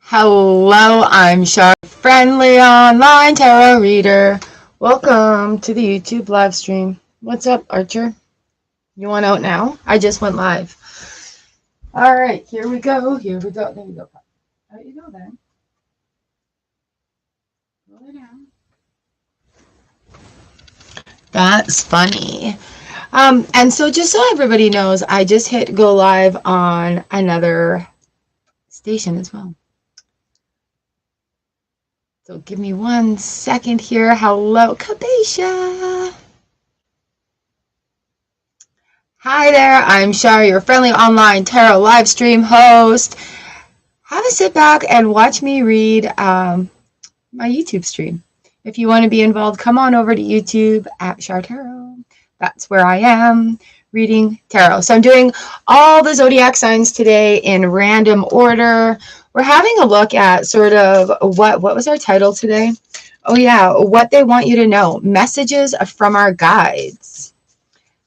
Hello, I'm Char, friendly online tarot reader. Welcome to the YouTube live stream. What's up, Archer? You want out now? I just went live. All right, here we go. There we go. Out you go then. Roll it down. That's funny. And so just so everybody knows, I just hit go live on another station as well. So give me 1 second here. Hello, Capricia. Hi there, I'm Char, your friendly online tarot live stream host. Have a sit back and watch me read my YouTube stream. If you want to be involved, come on over to YouTube at Char Tarot. That's where I am reading tarot. So I'm doing all the zodiac signs today in random order. We're having a look at sort of what was our title today? Oh yeah, what they want you to know. Messages from our guides.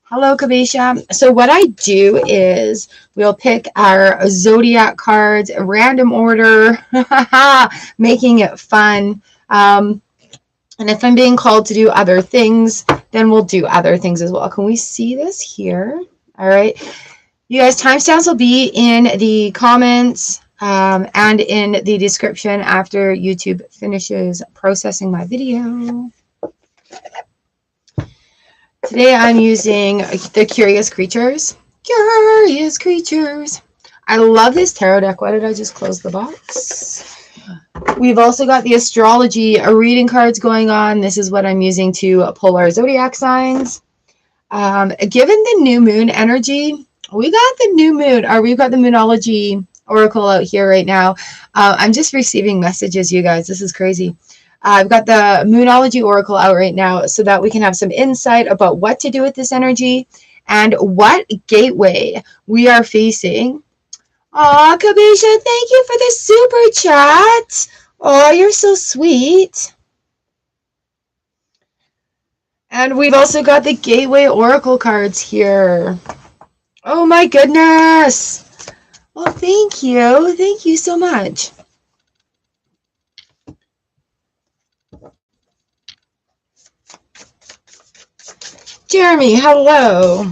Hello, Kabisha. So what I do is we'll pick our zodiac cards, random order, making it fun. And if I'm being called to do other things, then we'll do other things as well. Can we see this here? All right. You guys, timestamps will be in the comments and in the description after YouTube finishes processing my video. Today I'm using the Curious Creatures. Curious Creatures. I love this tarot deck. Why did I just close the box? We've also got the astrology reading cards going on. This is what I'm using to pull our zodiac signs. Given the new moon energy, we got the new moon, or we've got the Moonology Oracle out here right now. I'm just receiving messages, you guys. This is crazy. I've got the Moonology Oracle out right now so that we can have some insight about what to do with this energy and what gateway we are facing. Aw, Kabisha, thank you for the super chat. Oh, you're so sweet. And we've also got the Gateway Oracle cards here. Oh my goodness. Well, thank you. Thank you so much. Jeremy, hello.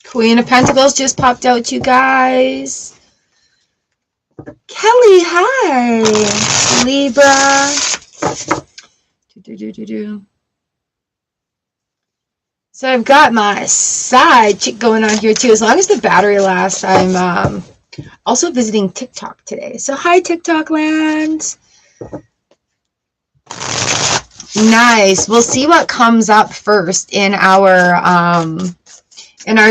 Queen of Pentacles just popped out, you guys. Kelly, hi. Libra. So I've got my side chick going on here too. As long as the battery lasts, I'm also visiting TikTok today. So hi, TikTok land. Nice. We'll see what comes up first in our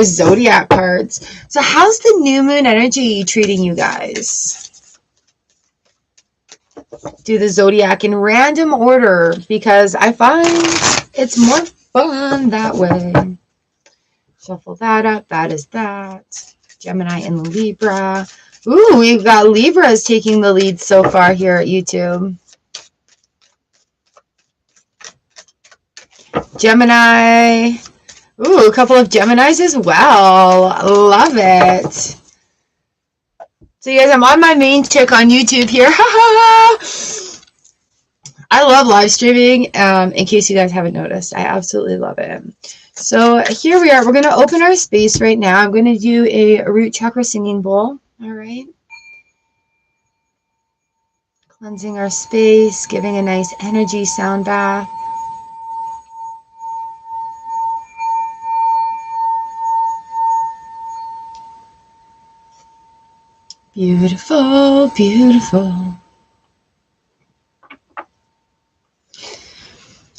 zodiac cards. So how's the new moon energy treating you guys? Do the zodiac in random order because I find it's more fun that way. Shuffle that up. That is that. Gemini and Libra. Ooh, we've got Libras taking the lead so far here at YouTube. Gemini. Ooh, a couple of Geminis as well. Love it. So you guys, I'm on my main tick on YouTube here. I love live streaming, in case you guys haven't noticed. I absolutely love it. So here we are. We're going to open our space right now. I'm going to do a root chakra singing bowl. All right. Cleansing our space, giving a nice energy sound bath. Beautiful, beautiful.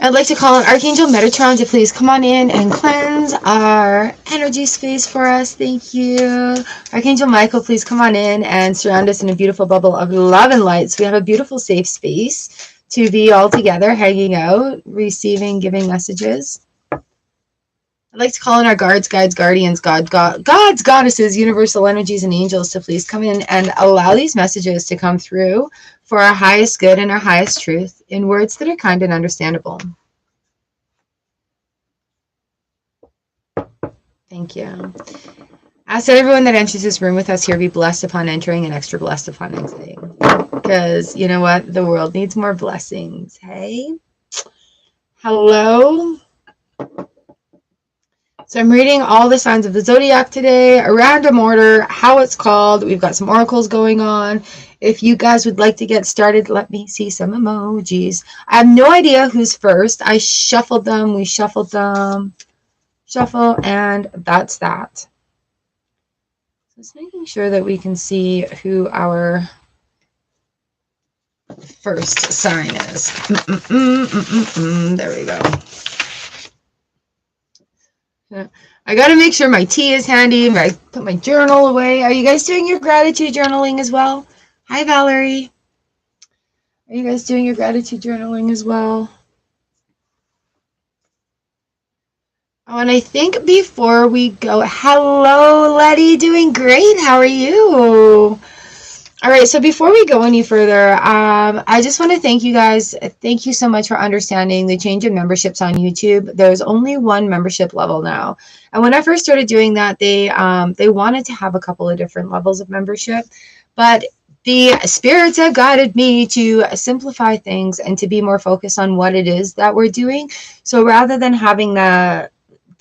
I'd like to call on Archangel Metatron to please come on in and cleanse our energy space for us. Thank you. Archangel Michael, please come on in and surround us in a beautiful bubble of love and light. So we have a beautiful, safe space to be all together, hanging out, receiving, giving messages. I'd like to call on our guards, guides, guardians, gods, goddesses, universal energies, and angels to please come in and allow these messages to come through for our highest good and our highest truth in words that are kind and understandable. Thank you. Ask that everyone that enters this room with us here be blessed upon entering and extra blessed upon exiting. Give because you know what? The world needs more blessings. Hey? Hello? So I'm reading all the signs of the zodiac today, a random order, how it's called. We've got some oracles going on. If you guys would like to get started, let me see some emojis. I have no idea who's first. I shuffled them. We shuffled them. Shuffle, and that's that. So just making sure that we can see who our first sign is. There we go. I got to make sure my tea is handy. I put my journal away. Are you guys doing your gratitude journaling as well? Hi, Valerie. Are you guys doing your gratitude journaling as well? Oh, and I think before we go, hello, Letty. Doing great. How are you? All right, so before we go any further, I just want to thank you guys. Thank you so much for understanding the change in memberships on YouTube. There's only one membership level now. And when I first started doing that, they wanted to have a couple of different levels of membership. But the spirits have guided me to simplify things and to be more focused on what it is that we're doing. So rather than having the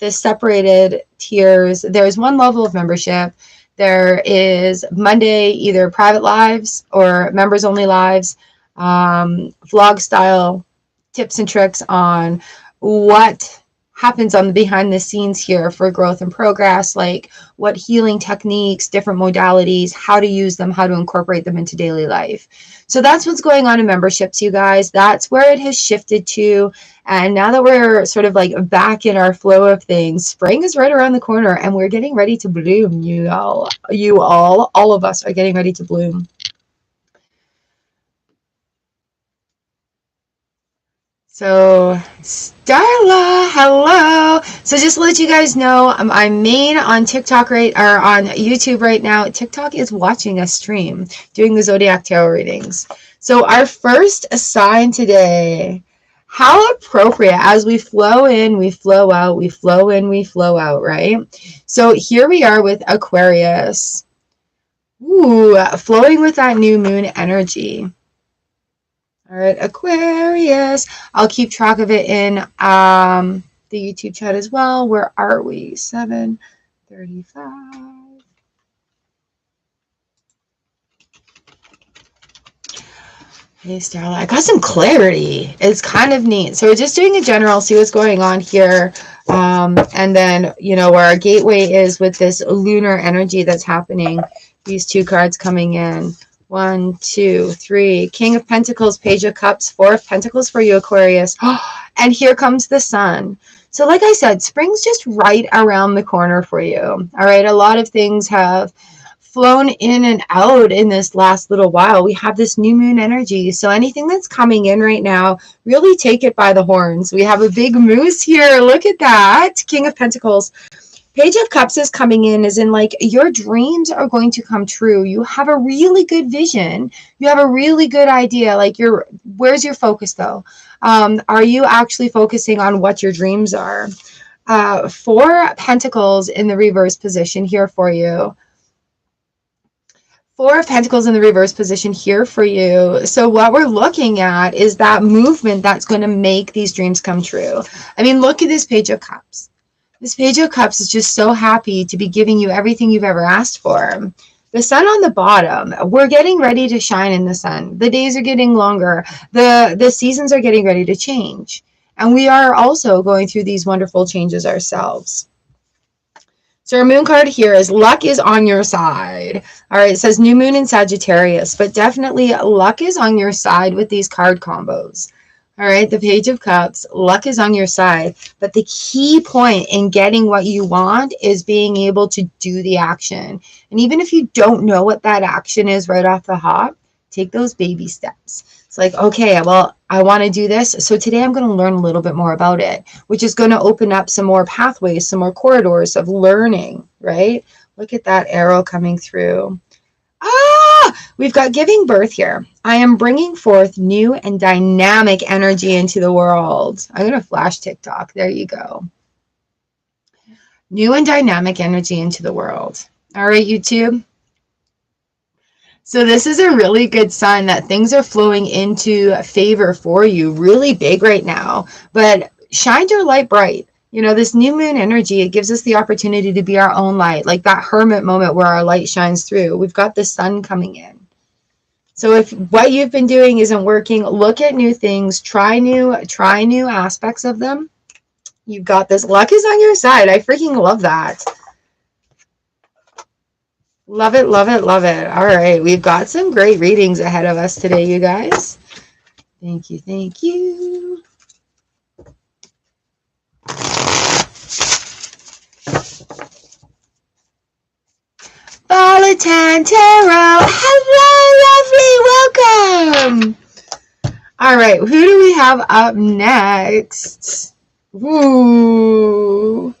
separated tiers, there's one level of membership. There is Monday, either private lives or members only lives, vlog style tips and tricks on what happens on the behind the scenes here for growth and progress, like what healing techniques, different modalities, how to use them, how to incorporate them into daily life. So that's what's going on in memberships, you guys. That's where it has shifted to. And now that we're sort of like back in our flow of things, spring is right around the corner and we're getting ready to bloom. All of us are getting ready to bloom. So Starla, hello. So just to let you guys know, I'm main on TikTok on YouTube right now. TikTok is watching us stream, doing the zodiac tarot readings. So our first sign today, how appropriate, as we flow in, we flow out, we flow in, we flow out, right? So here we are with Aquarius. Ooh, flowing with that new moon energy. All right, Aquarius. I'll keep track of it in the YouTube chat as well. Where are we? 7:35. Hey, Starla. I got some clarity. It's kind of neat. So we're just doing a general, see what's going on here. And then, you know, where our gateway is with this lunar energy that's happening. These two cards coming in. 1, 2, 3. King of Pentacles, Page of Cups, 4 of Pentacles for you, Aquarius. And here comes the sun. So like I said, spring's just right around the corner for you. All right, a lot of things have flown in and out in this last little while. We have this new moon energy. So anything that's coming in right now, really take it by the horns. We have a big moose here. Look at that. King of Pentacles. Page of Cups is coming in as in like your dreams are going to come true. You have a really good vision. You have a really good idea. Like where's your focus though? Are you actually focusing on what your dreams are? 4 Pentacles in the reverse position here for you. 4 of Pentacles in the reverse position here for you. So what we're looking at is that movement that's going to make these dreams come true. I mean, look at this Page of Cups. This Page of Cups is just so happy to be giving you everything you've ever asked for. The sun on the bottom, we're getting ready to shine in the sun. The days are getting longer. The seasons are getting ready to change. And we are also going through these wonderful changes ourselves. So our moon card here is luck is on your side. All right, it says new moon in Sagittarius, but definitely luck is on your side with these card combos. All right, the Page of Cups, luck is on your side. But the key point in getting what you want is being able to do the action. And even if you don't know what that action is right off the hop, take those baby steps. It's like, okay, well, I want to do this. So today I'm going to learn a little bit more about it, which is going to open up some more pathways, some more corridors of learning, right? Look at that arrow coming through. We've got giving birth here. I am bringing forth new and dynamic energy into the world. I'm going to flash TikTok. There you go. New and dynamic energy into the world. All right, YouTube. So this is a really good sign that things are flowing into favor for you, really big right now. But shine your light bright. You know, this new moon energy, it gives us the opportunity to be our own light, like that hermit moment where our light shines through. We've got the sun coming in. So if what you've been doing isn't working, look at new things, try new aspects of them. You've got this. Luck is on your side. I freaking love that. Love it, love it, love it. All right, we've got some great readings ahead of us today, you guys. Thank you, thank you. Volatan Tarot, hello, lovely, welcome. All right, who do we have up next? Ooh.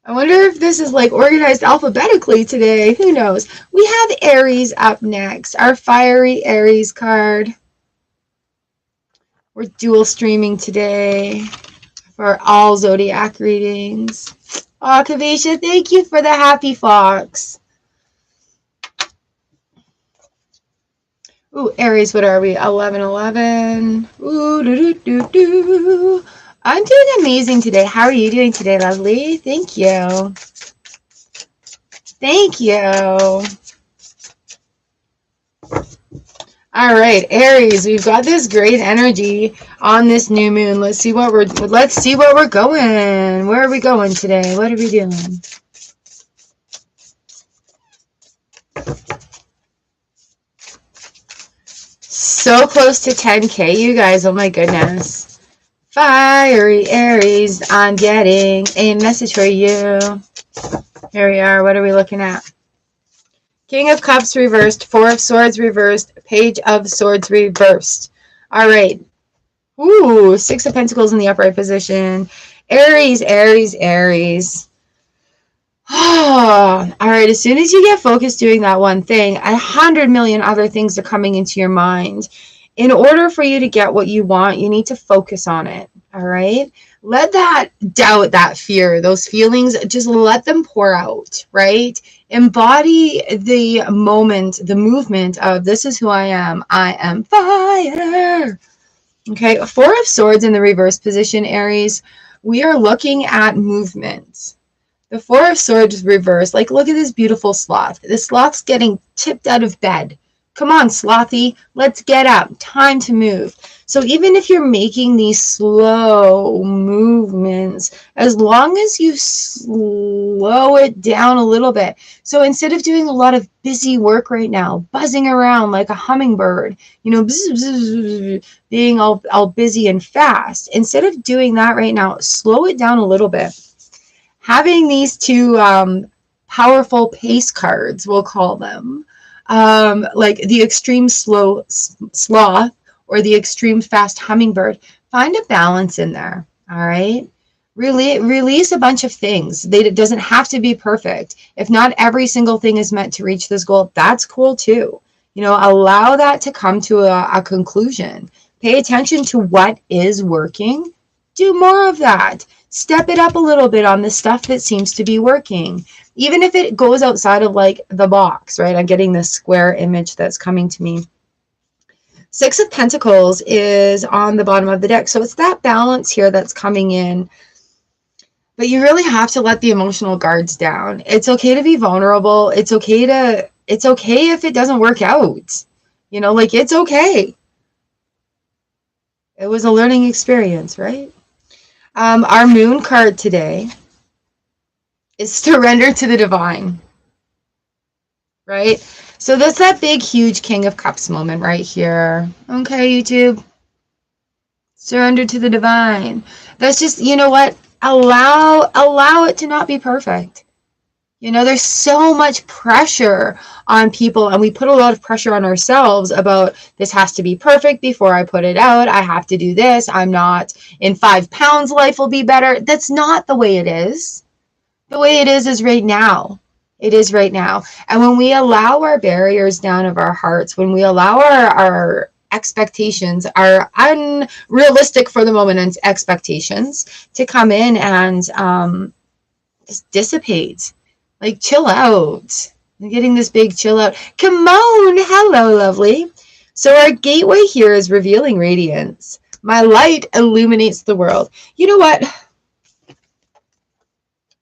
I wonder if this is like organized alphabetically today. Who knows? We have Aries up next, our fiery Aries card. We're dual streaming today for all zodiac readings. Oh, Kavisha, thank you for the happy fox. Ooh, Aries, what are we? 11-11. Ooh, do-do-do-do. I'm doing amazing today. How are you doing today, lovely? Thank you. Thank you. All right, Aries, we've got this great energy on this new moon. Let's see where we're going. Where are we going today? What are we doing? So close to 10K, you guys. Oh my goodness. Fiery Aries, I'm getting a message for you. Here we are. What are we looking at? King of Cups reversed, Four of Swords reversed, Page of Swords reversed. All right. Ooh, Six of Pentacles in the upright position. Aries, Aries, Aries. All right, as soon as you get focused doing that one thing, 100 million other things are coming into your mind. In order for you to get what you want, you need to focus on it. All right. Let that doubt, that fear, those feelings, just let them pour out, right? Embody the moment, the movement of this is who I am fire. Okay. Four of Swords in the reverse position, Aries. We are looking at movement. The Four of Swords reverse. Like, look at this beautiful sloth. This sloth's getting tipped out of bed. Come on, slothy. Let's get up. Time to move. So even if you're making these slow movements, as long as you slow it down a little bit. So instead of doing a lot of busy work right now, buzzing around like a hummingbird, you know, bzz, bzz, bzz, being all busy and fast, instead of doing that right now, slow it down a little bit. Having these two powerful pace cards, we'll call them, like the extreme sloth or the extreme fast hummingbird, find a balance in there. All right. Really release a bunch of things. It doesn't have to be perfect. If not every single thing is meant to reach this goal, that's cool too. You know, allow that to come to a conclusion. Pay attention to what is working. Do more of that. Step it up a little bit on the stuff that seems to be working. Even if it goes outside of like the box, right? I'm getting this square image that's coming to me. Six of Pentacles is on the bottom of the deck. So it's that balance here that's coming in. But you really have to let the emotional guards down. It's okay to be vulnerable. It's okay if it doesn't work out. You know, like it's okay. It was a learning experience, right? Our moon card today is surrender to the divine, right? So that's that big, huge King of Cups moment right here. Okay, YouTube. Surrender to the divine. That's just, you know what? Allow it to not be perfect. You know, there's so much pressure on people, and we put a lot of pressure on ourselves about this has to be perfect before I put it out. I have to do this. I'm not in 5 pounds. Life will be better. That's not the way it is. The way it is right now. It is right now. And when we allow our barriers down of our hearts, when we allow our expectations, our unrealistic for the moment expectations to come in and just dissipate. Like, chill out. I'm getting this big chill out. Come on. Hello, lovely. So our gateway here is revealing radiance. My light illuminates the world. You know what?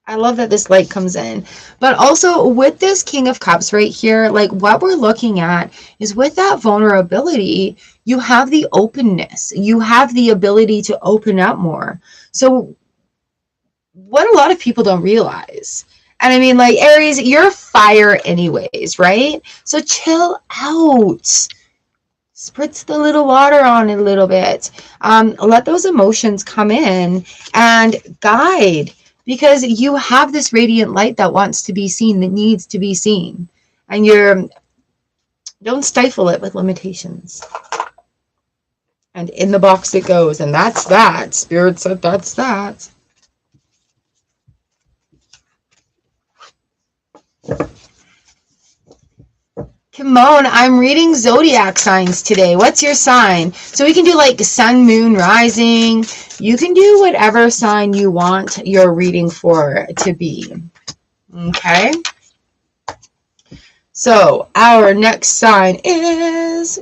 I love that this light comes in. But also with this King of Cups right here, like what we're looking at is with that vulnerability, you have the openness. You have the ability to open up more. So what a lot of people don't realize. And I mean, like, Aries, you're fire anyways, right? So chill out. Spritz the little water on it a little bit. Let those emotions come in and guide, because you have this radiant light that wants to be seen, that needs to be seen. And don't stifle it with limitations. And in the box it goes. And that's that. Spirit said that's that. Come on, I'm reading zodiac signs today. What's your sign? So we can do like sun, moon, rising. You can do whatever sign you want your reading for to be. Okay? So our next sign is...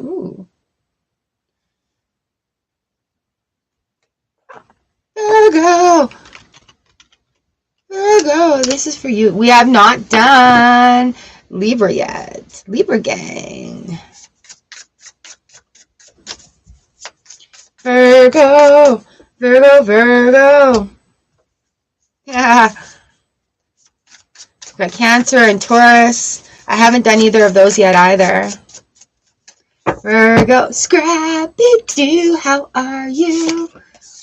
Virgo. Virgo, this is for you. We have not done Libra yet. Libra gang. Virgo, Virgo, Virgo. Yeah. Got Cancer and Taurus. I haven't done either of those yet either. Virgo, Scrappy-Doo, how are you?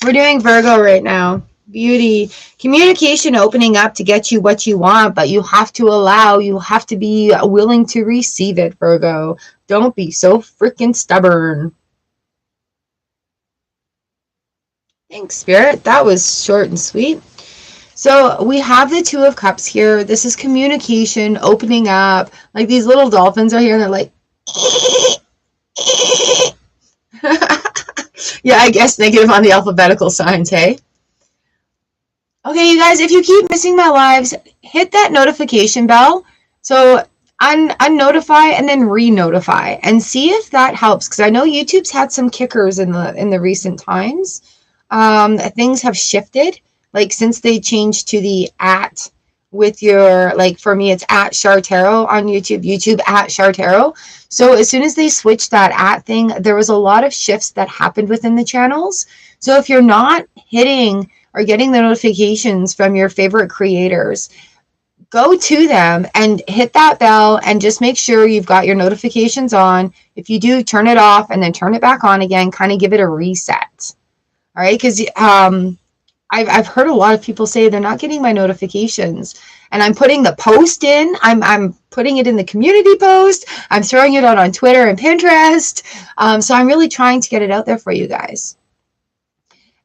We're doing Virgo right now. Beauty. Communication opening up to get you what you want, but you have to allow, you have to be willing to receive it, Virgo. Don't be so freaking stubborn. Thanks, Spirit. That was short and sweet. So we have the Two of Cups here. This is communication, opening up. Like these little dolphins are here and they're like... Yeah, I guess negative on the alphabetical signs, hey? Okay, you guys, if you keep missing my lives, hit that notification bell. So unnotify and then re-notify and see if that helps, because I know YouTube's had some kickers in the recent times. Things have shifted, like since they changed to the @ with your, like for me it's @ Char Tarot on YouTube, YouTube @ Char Tarot. So as soon as they switched that @ thing, there was a lot of shifts that happened within the channels. So if you're not hitting or getting the notifications from your favorite creators, go to them and hit that bell and just make sure you've got your notifications on. If you do, turn it off and then turn it back on again, kind of give it a reset. All right, because I've heard a lot of people say they're not getting my notifications, and I'm putting the post in. I'm putting it in the community post. I'm throwing it out on Twitter and Pinterest. So I'm really trying to get it out there for you guys.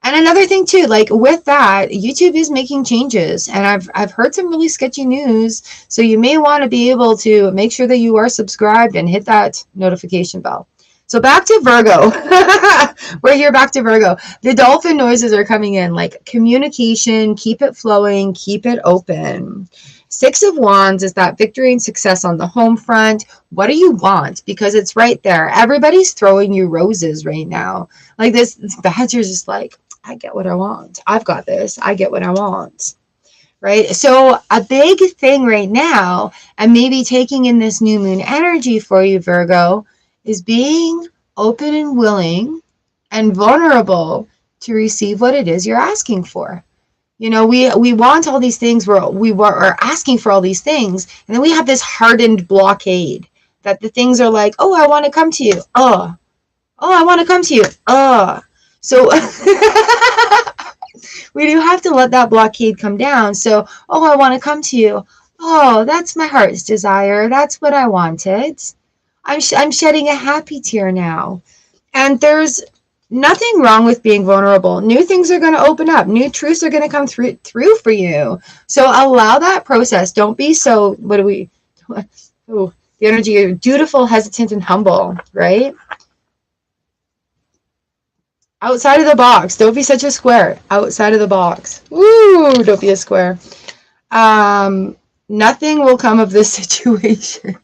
And another thing too, like with that, YouTube is making changes, and I've heard some really sketchy news. So you may want to be able to make sure that you are subscribed and hit that notification bell. So back to Virgo. We're here back to Virgo. The dolphin noises are coming in, like communication, keep it flowing, keep it open. 6 of Wands is that victory and success on the home front. What do you want? Because it's right there. Everybody's throwing you roses right now. Like this badger's just like, I get what I want. I've got this. I get what I want. Right? So a big thing right now, and maybe taking in this new moon energy for you, Virgo, is being open and willing and vulnerable to receive what it is you're asking for. You know, we want all these things, we're asking for all these things, and then we have this hardened blockade that the things are like, oh, I want to come to you. Oh, I want to come to you. So we do have to let that blockade come down. So, oh, I want to come to you. Oh, that's my heart's desire. That's what I wanted. I'm shedding a happy tear now. And there's nothing wrong with being vulnerable. New things are going to open up. New truths are going to come through for you. So allow that process. Don't be so, the energy of dutiful, hesitant, and humble, right? Outside of the box. Don't be such a square. Outside of the box. Woo, don't be a square. nothing will come of this situation.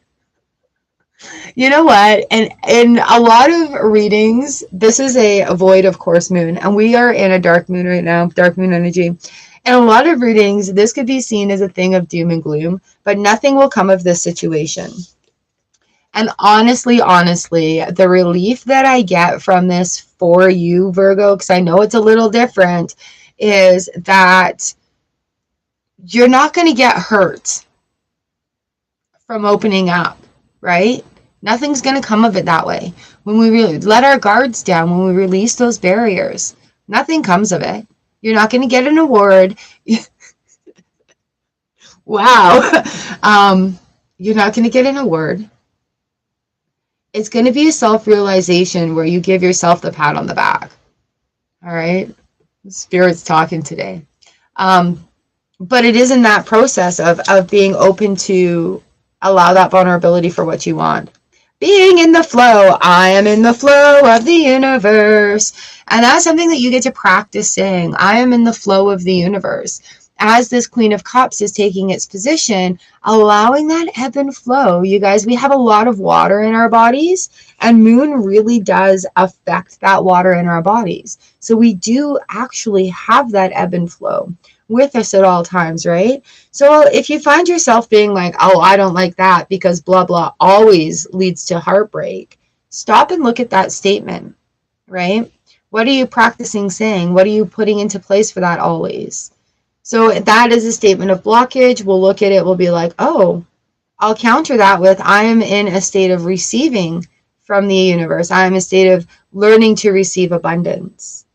You know what? And in a lot of readings, this is a void, of course, moon. And we are in a dark moon right now, dark moon energy. In a lot of readings, this could be seen as a thing of doom and gloom, but nothing will come of this situation. And honestly, the relief that I get from this for you, Virgo, because I know it's a little different, is that you're not going to get hurt from opening up, right? Nothing's going to come of it that way. When we really let our guards down, when we release those barriers, nothing comes of it. You're not going to get an award. Wow. You're not going to get an award. It's going to be a self-realization where you give yourself the pat on the back. All right? Spirit's talking today. But it is in that process of being open to allow that vulnerability for what you want. Being in the flow. I am in the flow of the universe. And that's something that you get to practice saying. I am in the flow of the universe. As this Queen of Cups is taking its position, allowing that ebb and flow. You guys, we have a lot of water in our bodies, and moon really does affect that water in our bodies. So we do actually have that ebb and flow with us at all times, right? So if you find yourself being like, oh, I don't like that because blah, blah, always leads to heartbreak, stop and look at that statement, right? What are you practicing saying? What are you putting into place for that always? So that is a statement of blockage. We'll look at it. We'll be like, oh, I'll counter that with, I am in a state of receiving from the universe. I'm in a state of learning to receive abundance.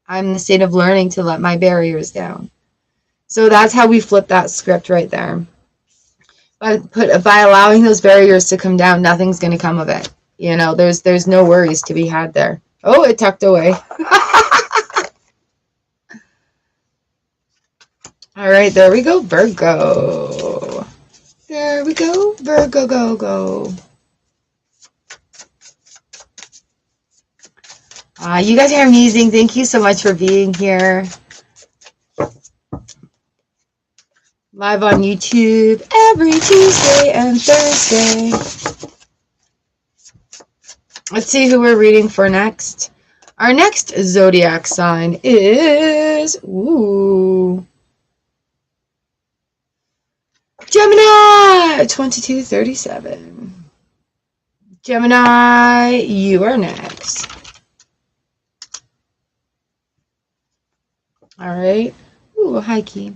I'm in the state of learning to let my barriers down. So that's how we flip that script right there. By allowing those barriers to come down, nothing's going to come of it. You know, there's no worries to be had there. Oh, it tucked away. All right, there we go, Virgo. There we go, Virgo, go. You guys are amazing. Thank you so much for being here. Live on YouTube every Tuesday and Thursday. Let's see who we're reading for next. Our next zodiac sign is Gemini 2237. Gemini, you are next. All right. Ooh, hi, Key.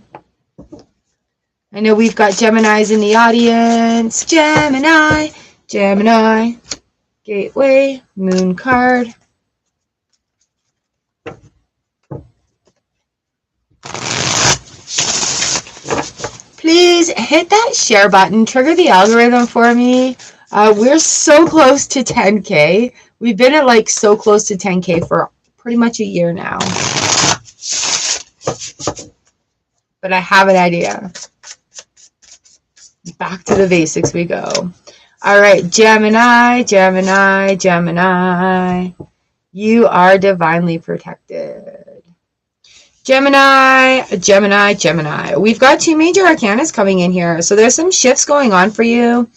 I know we've got Geminis in the audience. Gemini, Gateway, Moon card. Please hit that share button. Trigger the algorithm for me. We're so close to 10K. We've been at like so close to 10K for pretty much a year now. But I have an idea. Back to the basics we go. All right, Gemini. You are divinely protected. Gemini. We've got two major arcanas coming in here. So there's some shifts going on for you.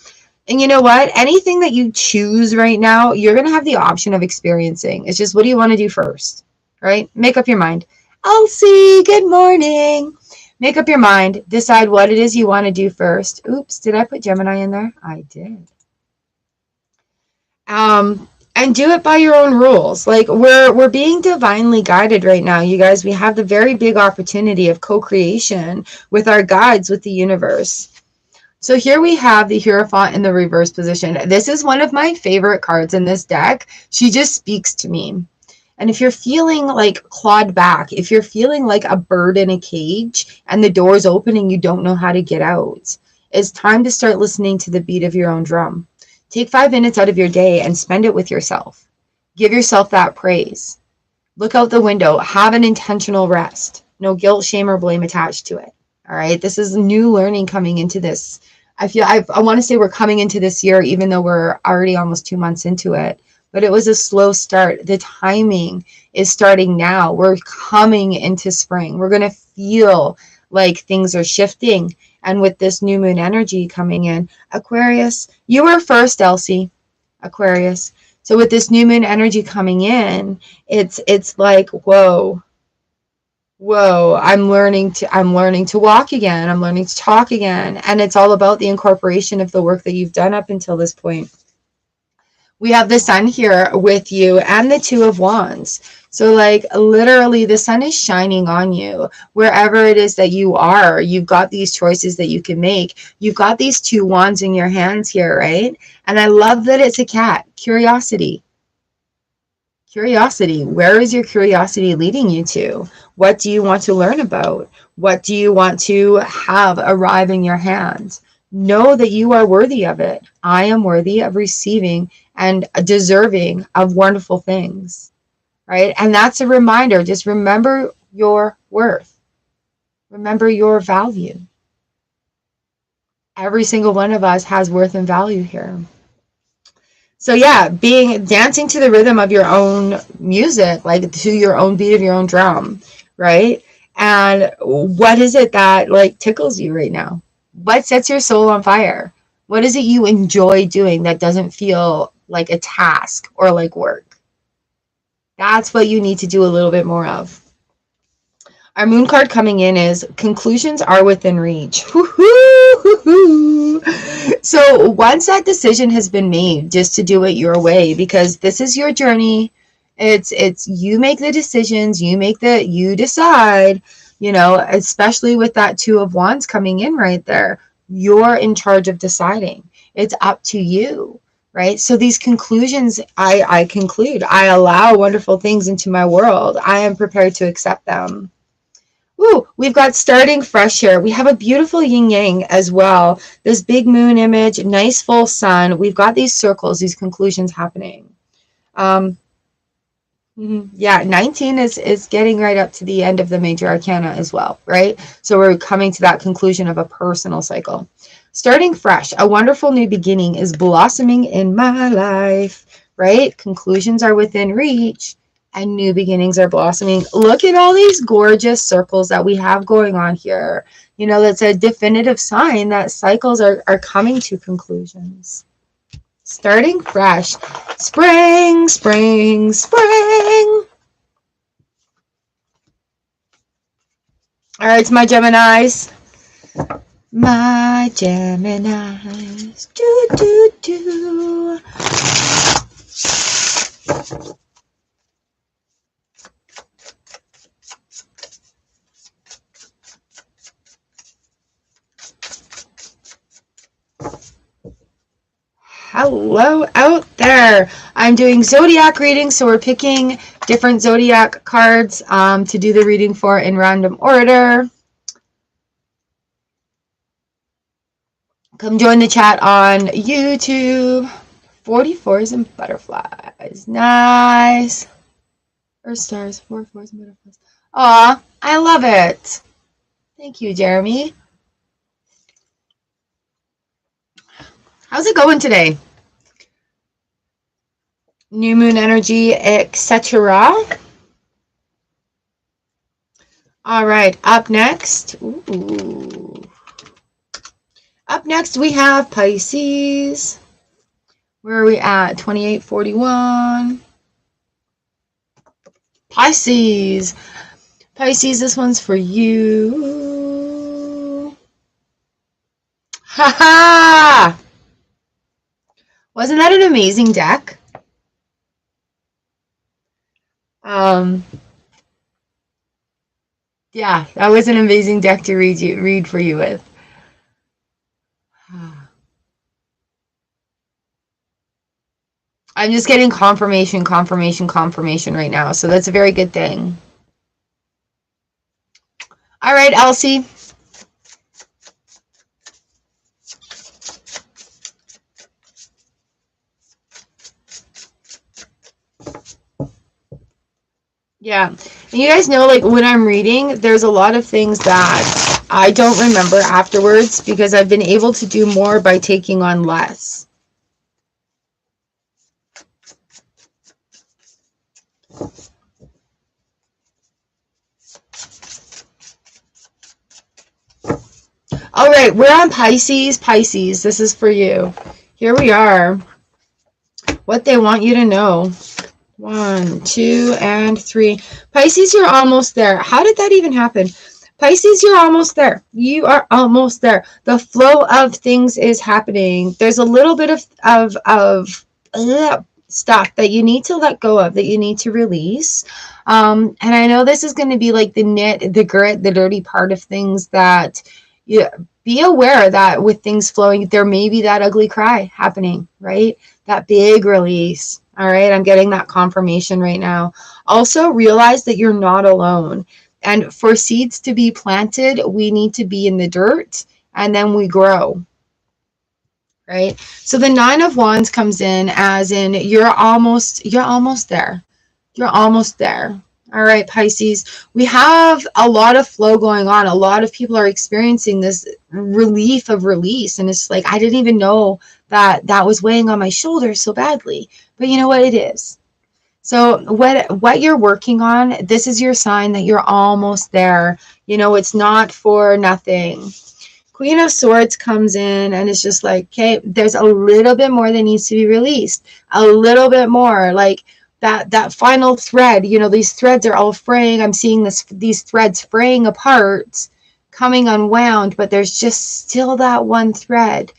And you know what? Anything that you choose right now, you're going to have the option of experiencing. It's just, what do you want to do first? Right? Make up your mind. Elsie, good morning. Make up your mind. Decide what it is you want to do first. Oops, did I put Gemini in there? I did. And do it by your own rules. Like, we're being divinely guided right now, you guys. We have the very big opportunity of co-creation with our guides, with the universe. So here we have the Hierophant in the reverse position. This is one of my favorite cards in this deck. She just speaks to me. And if you're feeling like clawed back, if you're feeling like a bird in a cage and the door's open and you don't know how to get out, it's time to start listening to the beat of your own drum. Take 5 minutes out of your day and spend it with yourself. Give yourself that praise. Look out the window. Have an intentional rest. No guilt, shame, or blame attached to it. All right. This is new learning coming into this. I want to say we're coming into this year, even though we're already almost 2 months into it. But it was a slow start. The timing is starting now. We're coming into spring. We're going to feel like things are shifting. And with this new moon energy coming in, Aquarius, you were first, Elsie, Aquarius. So with this new moon energy coming in, it's like, whoa, I'm learning to walk again. I'm learning to talk again. And it's all about the incorporation of the work that you've done up until this point. We have the sun here with you and the two of wands. So like literally the sun is shining on you wherever it is that you are. You've got these choices that you can make. You've got these two wands in your hands here, right? And I love that it's a cat. Curiosity. Curiosity. Where is your curiosity leading you to? What do you want to learn about? What do you want to have arrive in your hands? Know that you are worthy of it. I am worthy of receiving and deserving of wonderful things, right? And that's a reminder. Just remember your worth. Remember your value. Every single one of us has worth and value here. So yeah, dancing to the rhythm of your own music, like to your own beat of your own drum, right? And what is it that like tickles you right now? What sets your soul on fire? What is it you enjoy doing that doesn't feel like a task or like work? That's what you need to do a little bit more of. Our moon card coming in is conclusions are within reach. So once that decision has been made, just to do it your way, because this is your journey. It's you make the decisions, you decide, especially with that two of wands coming in right there. You're in charge of deciding. It's up to you, right? So these conclusions, I conclude, I allow wonderful things into my world. I am prepared to accept them. Ooh, we've got starting fresh here. We have a beautiful yin yang as well. This big moon image, nice full sun. We've got these circles, these conclusions happening. Yeah, 19 is getting right up to the end of the major arcana as well, right? So we're coming to that conclusion of a personal cycle. Starting fresh, a wonderful new beginning is blossoming in my life, right? Conclusions are within reach. And new beginnings are blossoming. Look at all these gorgeous circles that we have going on here. That's a definitive sign that cycles are coming to conclusions. Starting fresh. Spring, spring, spring. All right, my Geminis. My Geminis. Do, do, do. Hello out there. I'm doing zodiac readings, so we're picking different zodiac cards to do the reading for in random order. Come join the chat on YouTube. 44s and butterflies. Nice. Earth stars, 4 4s and butterflies. Aw, I love it. Thank you, Jeremy. How's it going today? New moon energy, etc. All right, up next. Ooh. Up next, we have Pisces. Where are we at? 2841. Pisces. Pisces, this one's for you. Ha ha! Wasn't that an amazing deck? Yeah, that was an amazing deck to read for you with. I'm just getting confirmation right now, so that's a very good thing. All right, Elsie. Yeah, and you guys know, like, when I'm reading, there's a lot of things that I don't remember afterwards because I've been able to do more by taking on less. All right, we're on Pisces. Pisces, this is for you. Here we are. What they want you to know. 1, 2, and 3. Pisces, you're almost there. How did that even happen? Pisces, you're almost there. You are almost there. The flow of things is happening. There's a little bit of stuff that you need to let go of, that you need to release. And I know this is going to be like the nit, the grit, the dirty part of things, that you be aware that with things flowing, there may be that ugly cry happening, right? That big release. All right, I'm getting that confirmation right now. Also, realize that you're not alone. And for seeds to be planted, we need to be in the dirt, and then we grow. Right? So the 9 of Wands comes in as in you're almost there. You're almost there. All right, Pisces. We have a lot of flow going on. A lot of people are experiencing this relief of release. And it's like, I didn't even know that that was weighing on my shoulders so badly. But you know what? It is. So what you're working on, this is your sign that you're almost there. You know, it's not for nothing. Queen of Swords comes in and it's just like, okay, there's a little bit more that needs to be released. A little bit more, like that final thread. You know, these threads are all fraying. I'm seeing these threads fraying apart, coming unwound, but there's just still that one thread.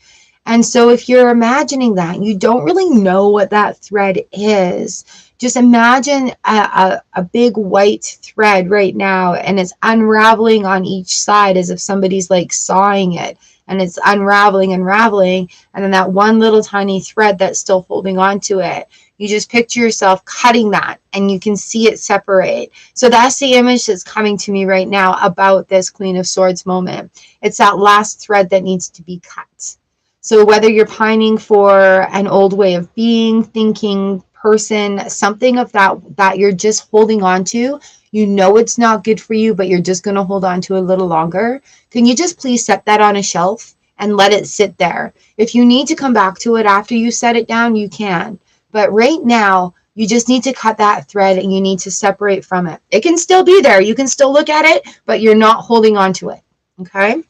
And so if you're imagining that, you don't really know what that thread is. Just imagine a big white thread right now, and it's unraveling on each side as if somebody's like sawing it, and it's unraveling, and then that one little tiny thread that's still holding on to it. You just picture yourself cutting that, and you can see it separate. So that's the image that's coming to me right now about this Queen of Swords moment. It's that last thread that needs to be cut. So whether you're pining for an old way of being, thinking, person, something of that you're just holding on to, you know it's not good for you, but you're just going to hold on to a little longer. Can you just please set that on a shelf and let it sit there? If you need to come back to it after you set it down, you can. But right now, you just need to cut that thread and you need to separate from it. It can still be there. You can still look at it, but you're not holding on to it. Okay?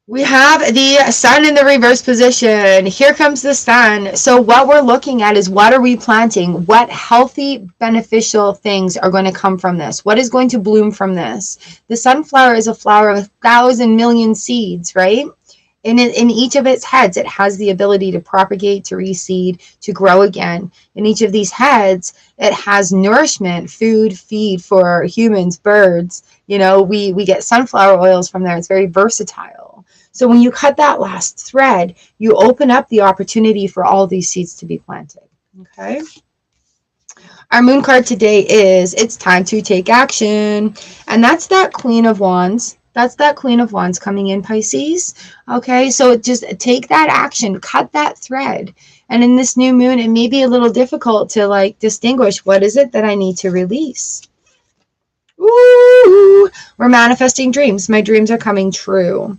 We have the sun in the reverse position. Here comes the sun. So what we're looking at is, what are we planting? What healthy, beneficial things are going to come from this? What is going to bloom from this? The sunflower is a flower of 1,000 million seeds, right? In each of its heads, it has the ability to propagate, to reseed, to grow again. In each of these heads, it has nourishment, food, feed for humans, birds. You know, we get sunflower oils from there. It's very versatile. So when you cut that last thread, you open up the opportunity for all these seeds to be planted. Okay. Our moon card today is, it's time to take action. And that's that Queen of Wands. That's that Queen of Wands coming in, Pisces. Okay, so just take that action, cut that thread. And in this new moon, it may be a little difficult to like distinguish, what is it that I need to release? Ooh, we're manifesting dreams. My dreams are coming true.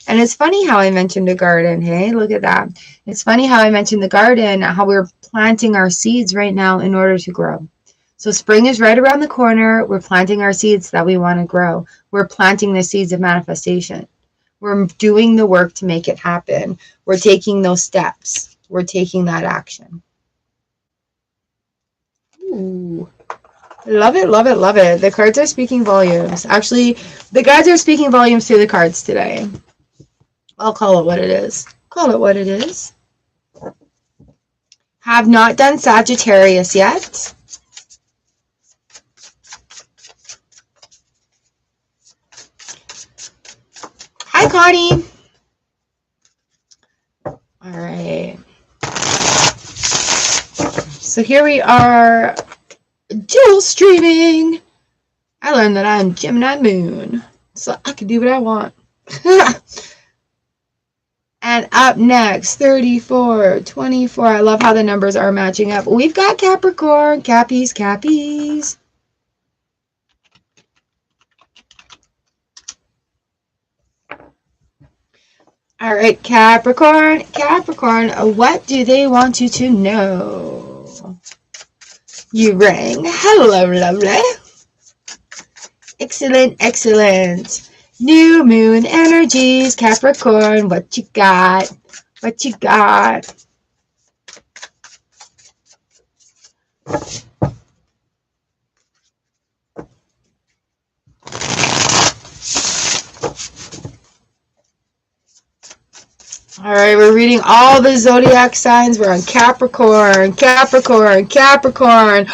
And it's funny how I mentioned a garden. Hey, look at that. It's funny how I mentioned the garden, how we're planting our seeds right now in order to grow. So spring is right around the corner. We're planting our seeds that we want to grow. We're planting the seeds of manifestation. We're doing the work to make it happen. We're taking those steps. We're taking that action. Ooh. Love it, love it, love it. The cards are speaking volumes. Actually, the guides are speaking volumes through the cards today. I'll call it what it is. Call it what it is. Have not done Sagittarius yet. Hi, Connie. All right. So here we are, dual streaming. I learned that I'm Gemini moon, so I can do what I want. And up next, 34, 24. I love how the numbers are matching up. We've got Capricorn. Cappies, Cappies. All right, Capricorn. Capricorn, what do they want you to know? You rang. Hello, lovely. Excellent, excellent. New moon energies, Capricorn, what you got? What you got? All right, we're reading all the zodiac signs. We're on Capricorn, Capricorn, Capricorn.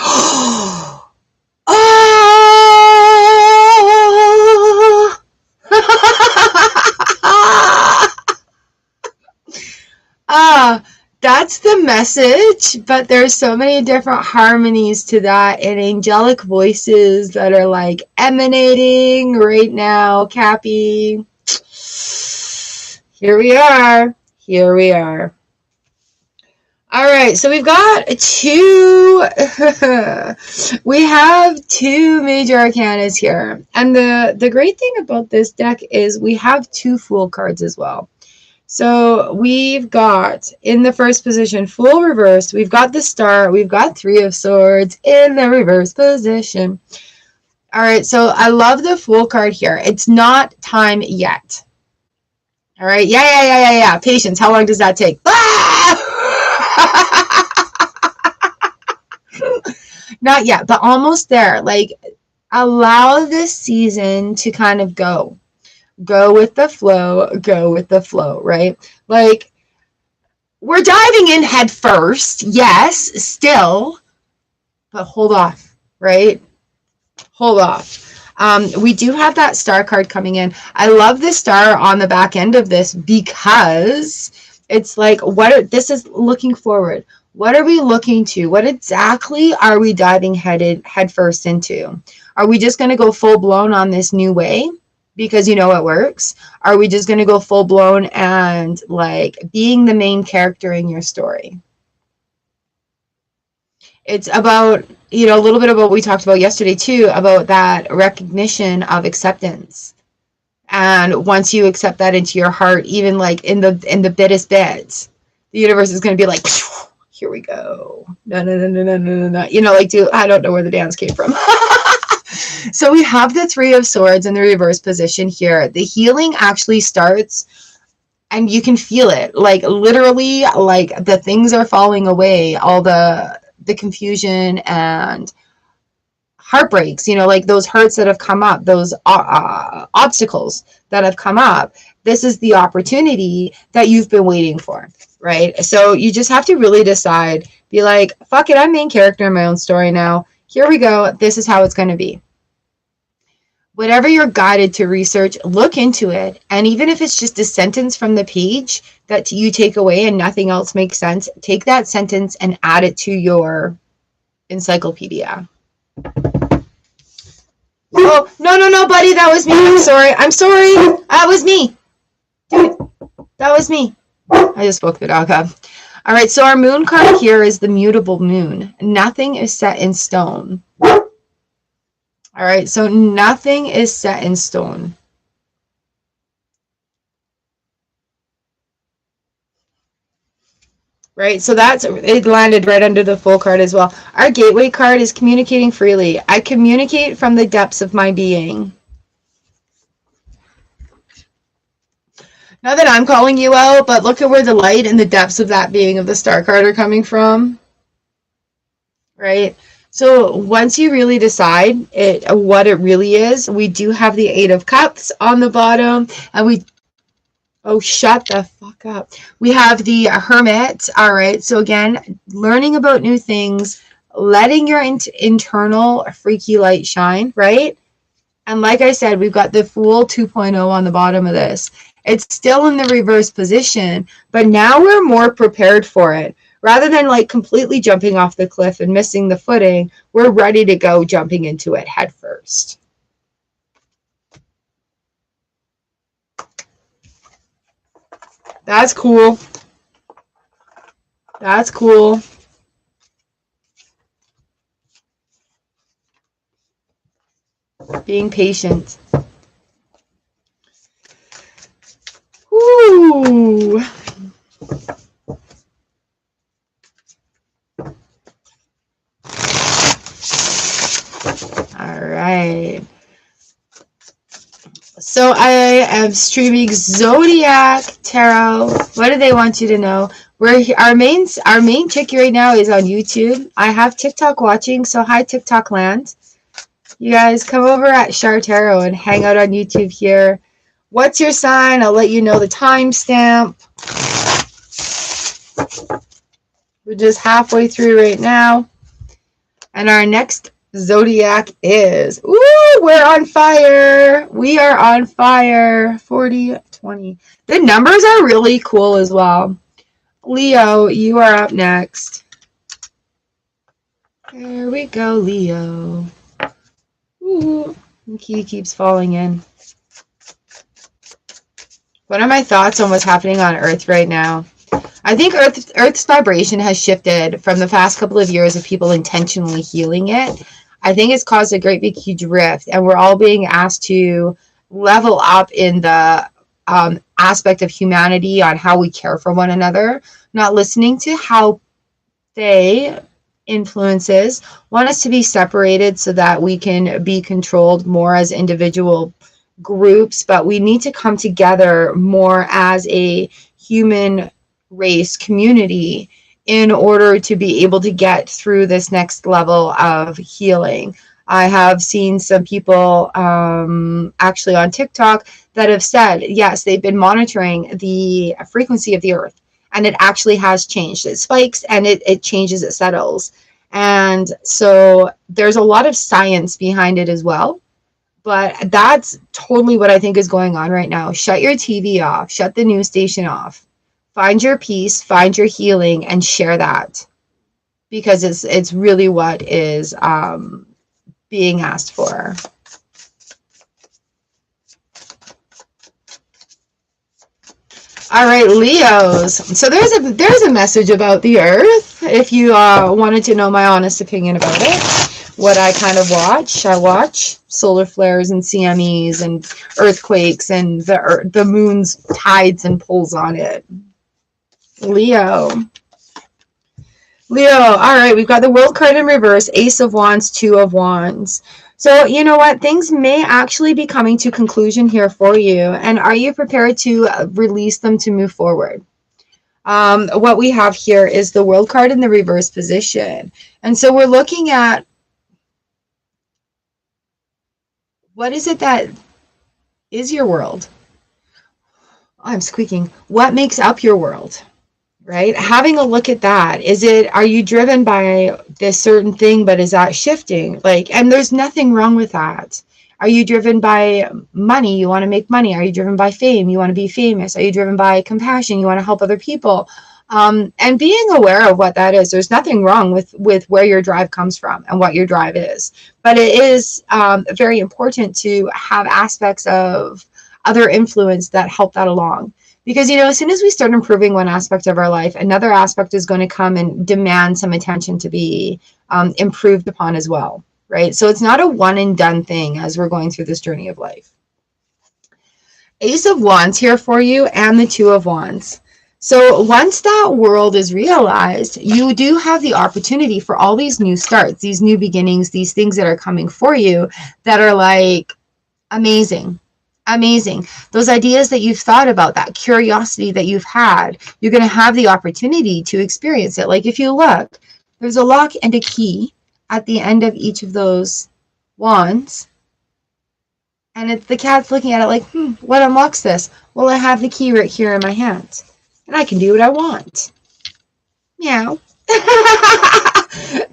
Oh! That's the message, but there's so many different harmonies to that and angelic voices that are like emanating right now. Cappy, here we are. Here we are. All right, so we've got we have two major arcanas here. And the great thing about this deck is we have two Fool cards as well. So we've got, in the first position, Fool reversed. We've got the Star. We've got Three of Swords in the reverse position. All right, so I love the Fool card here. It's not time yet. All right, yeah. Patience, how long does that take? Not yet, but almost there. Like, allow this season to kind of go with the flow, right? Like, we're diving in head first, yes, still, but hold off, right? Hold off. We do have that Star card coming in. I love the Star on the back end of this because it's like, this is looking forward. What are we looking to? What exactly are we diving head first into? Are we just going to go full blown on this new way because it works? Are we just going to go full blown and like being the main character in your story? It's about, a little bit about what we talked about yesterday too, about that recognition of acceptance. And once you accept that into your heart, even like in the biggest bits, the universe is going to be like, here we go. No. I don't know where the dance came from. So we have the Three of Swords in the reverse position here. The healing actually starts and you can feel it. Like literally, like the things are falling away. All the confusion and heartbreaks, like those hurts that have come up, those obstacles that have come up. This is the opportunity that you've been waiting for, right? So you just have to really decide, be like, fuck it, I'm main character in my own story now. Here we go. This is how it's going to be. Whatever you're guided to research, look into it. And even if it's just a sentence from the page that you take away and nothing else makes sense, take that sentence and add it to your encyclopedia. Oh, no, buddy, that was me. I'm sorry. That was me. Dude, that was me. I just woke the dog up. All right, so our moon card here is the mutable moon. Nothing is set in stone. All right, so nothing is set in stone. Right, so it landed right under the Fool card as well. Our gateway card is communicating freely. I communicate from the depths of my being. Not that I'm calling you out, but look at where the light and the depths of that being of the Star card are coming from. Right? So once you really decide what it really is, we do have the Eight of Cups on the bottom, and oh, shut the fuck up. We have the Hermit. All right. So again, learning about new things, letting your internal freaky light shine, right? And like I said, we've got the Fool 2.0 on the bottom of this. It's still in the reverse position, but now we're more prepared for it. Rather than like completely jumping off the cliff and missing the footing, we're ready to go jumping into it head first. That's cool. That's cool. Being patient. Ooh. All right. So I am streaming Zodiac Tarot. What do they want you to know? Our main chick right now is on YouTube. I have TikTok watching, so hi TikTok land. You guys come over at Char Tarot and hang out on YouTube here. What's your sign? I'll let you know the timestamp. We're just halfway through right now. And our next Zodiac is, ooh, we're on fire. We are on fire. 40, 20. The numbers are really cool as well. Leo, you are up next. There we go, Leo. Ooh, the key keeps falling in. What are my thoughts on what's happening on Earth right now? I think Earth's vibration has shifted from the past couple of years of people intentionally healing it. I think it's caused a great big huge rift, and we're all being asked to level up in the aspect of humanity on how we care for one another, not listening to how they influences want us to be separated so that we can be controlled more as individual groups, but we need to come together more as a human race community in order to be able to get through this next level of healing. I have seen some people actually on TikTok that have said, yes, they've been monitoring the frequency of the earth, and it actually has changed. It spikes and it changes, it settles. And so there's a lot of science behind it as well. But that's totally what I think is going on right now. Shut your TV off. Shut the news station off. Find your peace, find your healing, and share that. Because it's really what is being asked for. All right, Leos. So there's a message about the Earth. If you wanted to know my honest opinion about it, what I kind of watch, I watch solar flares and CMEs and earthquakes and the moon's tides and pulls on it. Leo. All right, we've got the World card in reverse, Ace of Wands, Two of Wands. So, you know what? Things may actually be coming to conclusion here for you. And are you prepared to release them to move forward? What we have here is the World card in the reverse position. And so we're looking at what is it that is your world? I'm squeaking. What makes up your world? Right? Having a look at that. Are you driven by this certain thing, but is that shifting? And there's nothing wrong with that. Are you driven by money? You want to make money. Are you driven by fame? You want to be famous. Are you driven by compassion? You want to help other people? And being aware of what that is. There's nothing wrong with where your drive comes from and what your drive is. But it is very important to have aspects of other influence that help that along. Because, as soon as we start improving one aspect of our life, another aspect is going to come and demand some attention to be improved upon as well, right? So it's not a one and done thing as we're going through this journey of life. Ace of Wands here for you and the Two of Wands. So once that world is realized, you do have the opportunity for all these new starts, these new beginnings, these things that are coming for you that are amazing. Amazing. Those ideas that you've thought about, that curiosity that you've had, you're going to have the opportunity to experience it. If you look, there's a lock and a key at the end of each of those wands. And the cat's looking at it what unlocks this? Well, I have the key right here in my hand. And I can do what I want. Meow.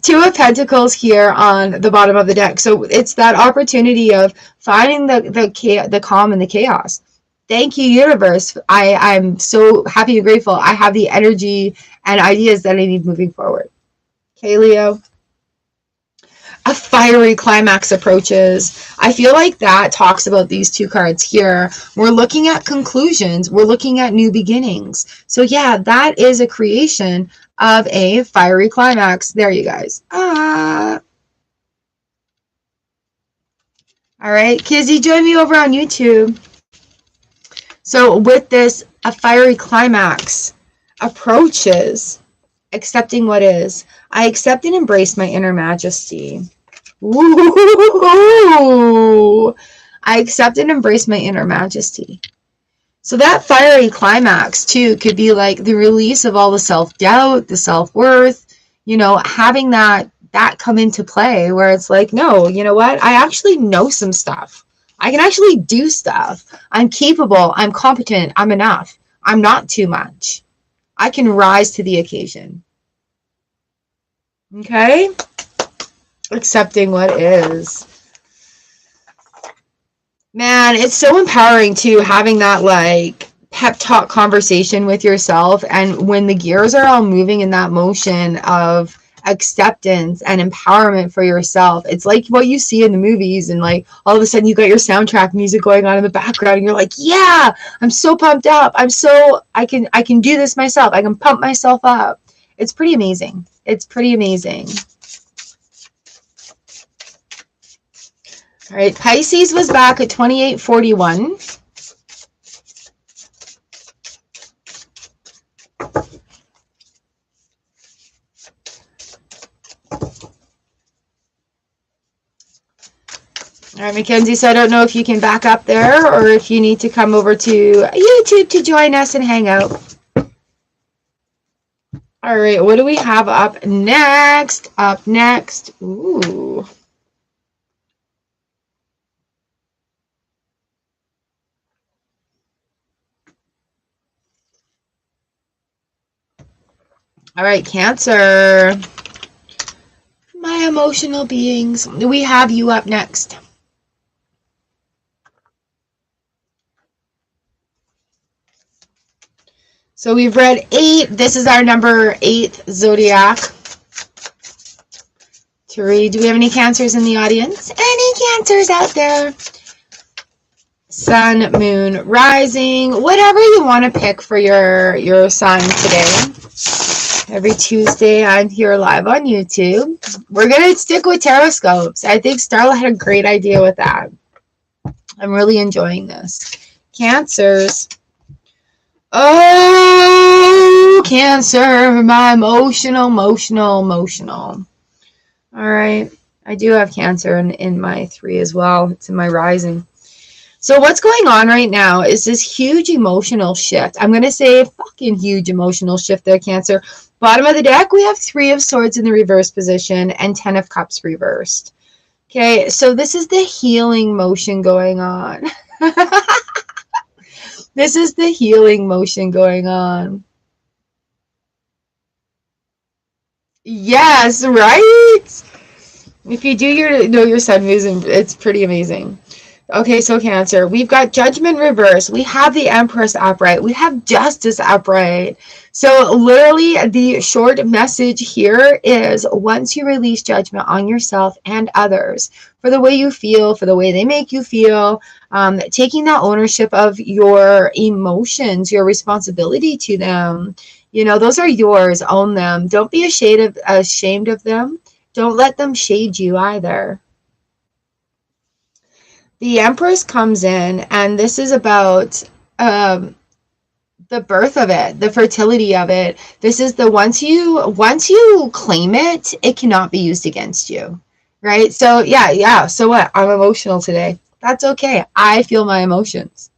Two of Pentacles here on the bottom of the deck. So it's that opportunity of finding the calm and the chaos. Thank you, universe. I'm so happy and grateful. I have the energy and ideas that I need moving forward. Okay, Leo. A fiery climax approaches. I feel like that talks about these two cards here. We're looking at conclusions. We're looking at new beginnings. So yeah, that is a creation of a fiery climax. There you guys. All right, Kizzy, join me over on YouTube. So with this, a fiery climax approaches accepting what is. I accept and embrace my inner majesty. Ooh, I accept and embrace my inner majesty. So that fiery climax too could be like the release of all the self-doubt, the self-worth, you know, having that come into play where it's like, no, you know what? I actually know some stuff. I can actually do stuff. I'm capable. I'm competent. I'm enough. I'm not too much. I can rise to the occasion. Okay? Accepting what is. Man, it's so empowering too, having that like pep talk conversation with yourself, and when the gears are all moving in that motion of acceptance and empowerment for yourself, it's like what you see in the movies, and like all of a sudden you got your soundtrack music going on in the background and you're like, yeah, I'm so pumped up. I can do this myself. I can pump myself up. It's pretty amazing. It's pretty amazing. All right, Pisces was back at 2841. All right, Mackenzie, so I don't know if you can back up there or if you need to come over to YouTube to join us and hang out. All right, what do we have up next? Up next, ooh. All right, Cancer. My emotional beings. We have you up next. So we've read 8. This is our number 8th zodiac to read. Do we have any Cancers in the audience? Any Cancers out there? Sun, moon, rising, whatever you want to pick for your sign today. Every Tuesday, I'm here live on YouTube. We're going to stick with Taroscopes. I think Starla had a great idea with that. I'm really enjoying this. Cancers. Oh, Cancer, my emotional. All right. I do have Cancer in my 3 as well. It's in my rising. So what's going on right now is this huge emotional shift. I'm going to say fucking huge emotional shift there, Cancer. Bottom of the deck, we have 3 of Swords in the reverse position and 10 of Cups reversed. Okay, so this is the healing motion going on. This is the healing motion going on. Yes, right? If you do know your sun moves, it's pretty amazing. Okay, so Cancer, we've got Judgment reverse. We have the Empress upright. We have Justice upright. So literally the short message here is once you release judgment on yourself and others for the way you feel, for the way they make you feel, taking that ownership of your emotions, your responsibility to them, you know, those are yours. Own them. Don't be ashamed of them. Don't let them shade you either. The Empress comes in, and this is about the birth of it, the fertility of it. This is the once you claim it, it cannot be used against you, right? So yeah. So what? I'm emotional today. That's okay. I feel my emotions,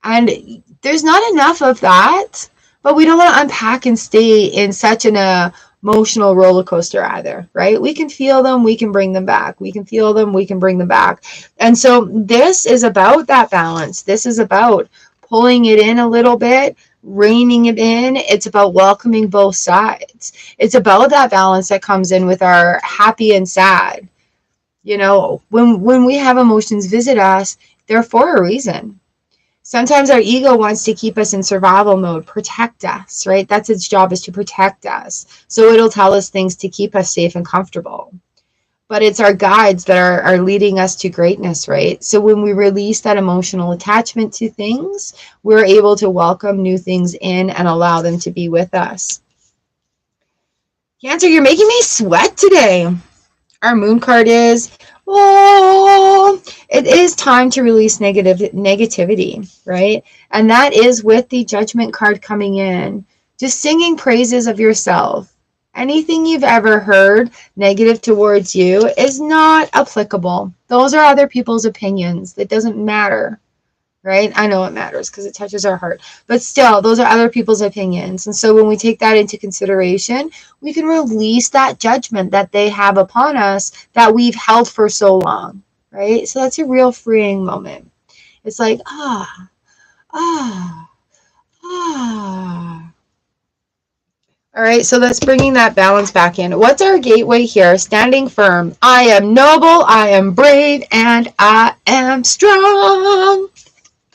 and there's not enough of that. But we don't want to unpack and stay in such an emotional roller coaster either, right? We can feel them, we can bring them back. We can feel them, we can bring them back. And so this is about that balance. This is about pulling it in a little bit, reining it in. It's about welcoming both sides. It's about that balance that comes in with our happy and sad. You know, when we have emotions visit us, they're for a reason. Sometimes our ego wants to keep us in survival mode, protect us, right? That's its job, is to protect us. So it'll tell us things to keep us safe and comfortable. But it's our guides that are leading us to greatness, right? So when we release that emotional attachment to things, we're able to welcome new things in and allow them to be with us. Cancer, you're making me sweat today. Our moon card is, oh, it is time to release negativity, right? And that is with the Judgment card coming in. Just singing praises of yourself. Anything you've ever heard negative towards you is not applicable. Those are other people's opinions. That doesn't matter, right? I know it matters because it touches our heart. But still, those are other people's opinions. And so when we take that into consideration, we can release that judgment that they have upon us that we've held for so long, right? So that's a real freeing moment. It's like, ah, ah, ah. All right, so that's bringing that balance back in. What's our gateway here? Standing firm. I am noble, I am brave, and I am strong.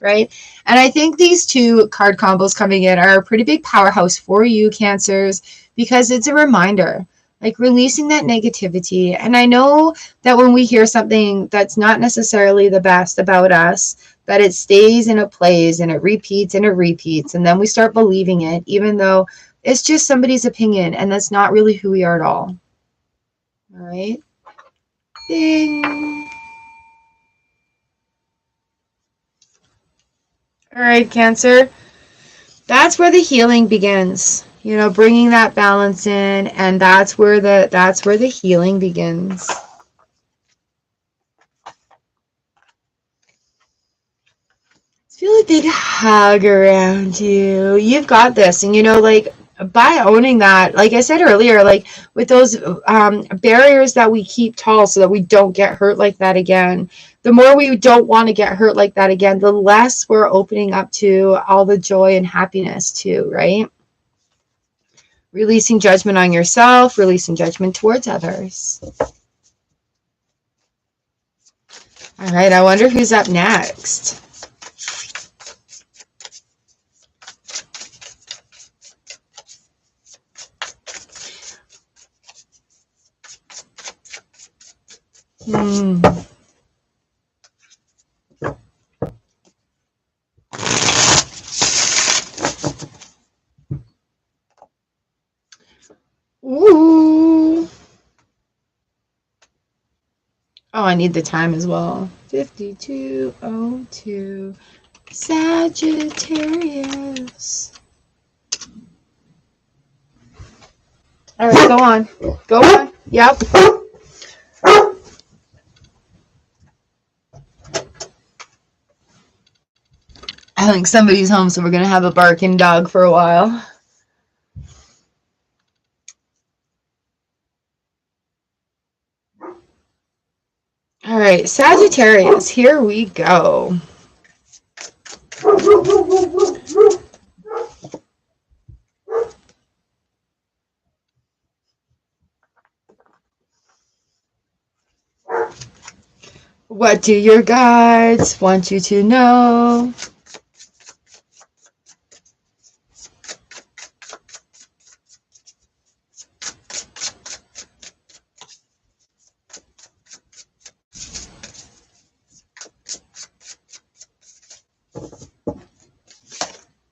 Right? And I think these two card combos coming in are a pretty big powerhouse for you, Cancers, because it's a reminder, like releasing that negativity. And I know that when we hear something that's not necessarily the best about us, that it stays and it plays and it repeats and it repeats. And then we start believing it, even though it's just somebody's opinion, and that's not really who we are at all. All right. Ding. All right, Cancer. That's where the healing begins. You know, bringing that balance in, and that's where the healing begins. Feel a big hug around you. You've got this, and you know, like, by owning that, like I said earlier, like with those barriers that we keep tall so that we don't get hurt like that again, the more we don't want to get hurt like that again, the less we're opening up to all the joy and happiness too, right? Releasing judgment on yourself, releasing judgment towards others. All right, I wonder who's up next. Ooh. Oh, I need the time as well. 52:02. Sagittarius. All right, go on. Go on. Yep. I think somebody's home, so we're going to have a barking dog for a while. All right, Sagittarius, here we go. What do your guides want you to know?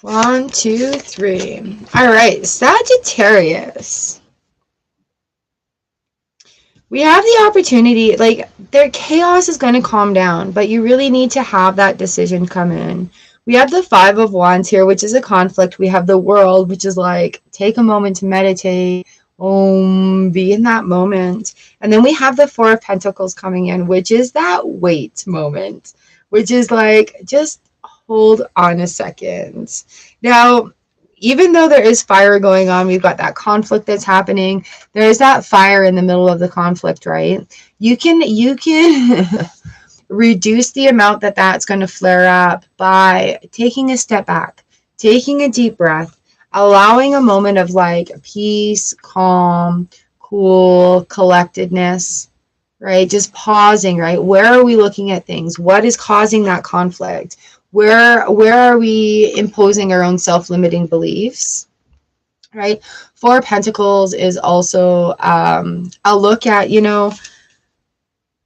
One, two, three. All right, Sagittarius. We have the opportunity, like, their chaos is going to calm down, but you really need to have that decision come in. We have the Five of Wands here, which is a conflict. We have the World, which is like, take a moment to meditate, be in that moment. And then we have the Four of Pentacles coming in, which is that wait moment, which is like, just hold on a second. Now, even though there is fire going on, we've got that conflict that's happening. There is that fire in the middle of the conflict, right? You can reduce the amount that that's going to flare up by taking a step back, taking a deep breath, allowing a moment of like peace, calm, cool, collectedness, right? Just pausing, right? Where are we looking at things? What is causing that conflict? Where are we imposing our own self-limiting beliefs, right? Four of Pentacles is also a look at, you know,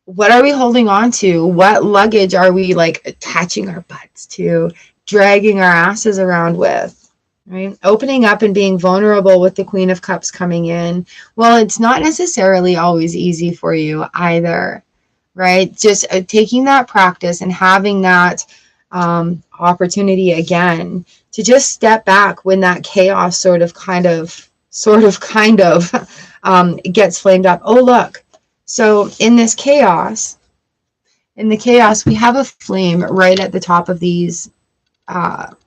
what are we holding on to? What luggage are we like attaching our butts to, dragging our asses around with, right? Opening up and being vulnerable with the Queen of Cups coming in. Well, it's not necessarily always easy for you either, right? Just taking that practice and having that opportunity again to just step back when that chaos sort of kind of sort of kind of gets flamed up. Oh, look. So in this chaos, we have a flame right at the top of these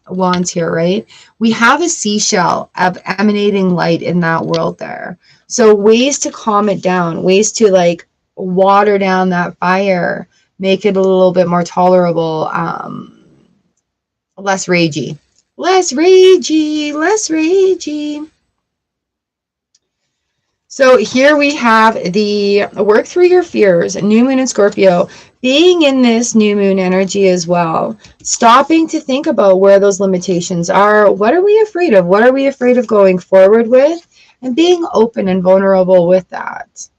wands here, right? We have a seashell of emanating light in that world there. So ways to calm it down, ways to like water down that fire, make it a little bit more tolerable, less ragey. Less ragey, less ragey. So here we have the work through your fears, new moon in Scorpio, being in this new moon energy as well, stopping to think about where those limitations are. What are we afraid of? What are we afraid of going forward with? And being open and vulnerable with that.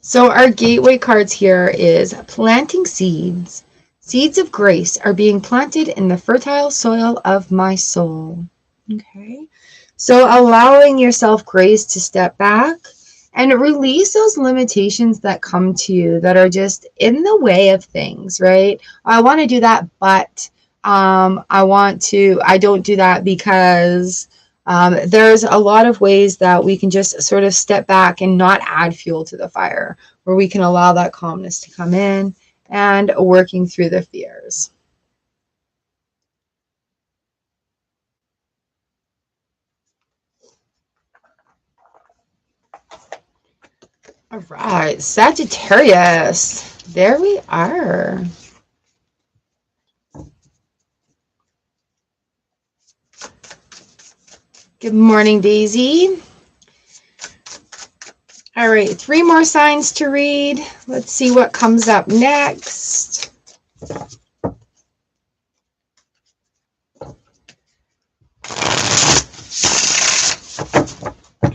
So our gateway cards here is planting seeds. Seeds of grace are being planted in the fertile soil of my soul. Okay, so allowing yourself grace to step back and release those limitations that come to you that are just in the way of things, right? I want to do that, but I don't do that because there's a lot of ways that we can just sort of step back and not add fuel to the fire, where we can allow that calmness to come in and working through the fears. All right, Sagittarius. There we are. Good morning, Daisy. All right, 3 more signs to read. Let's see what comes up next.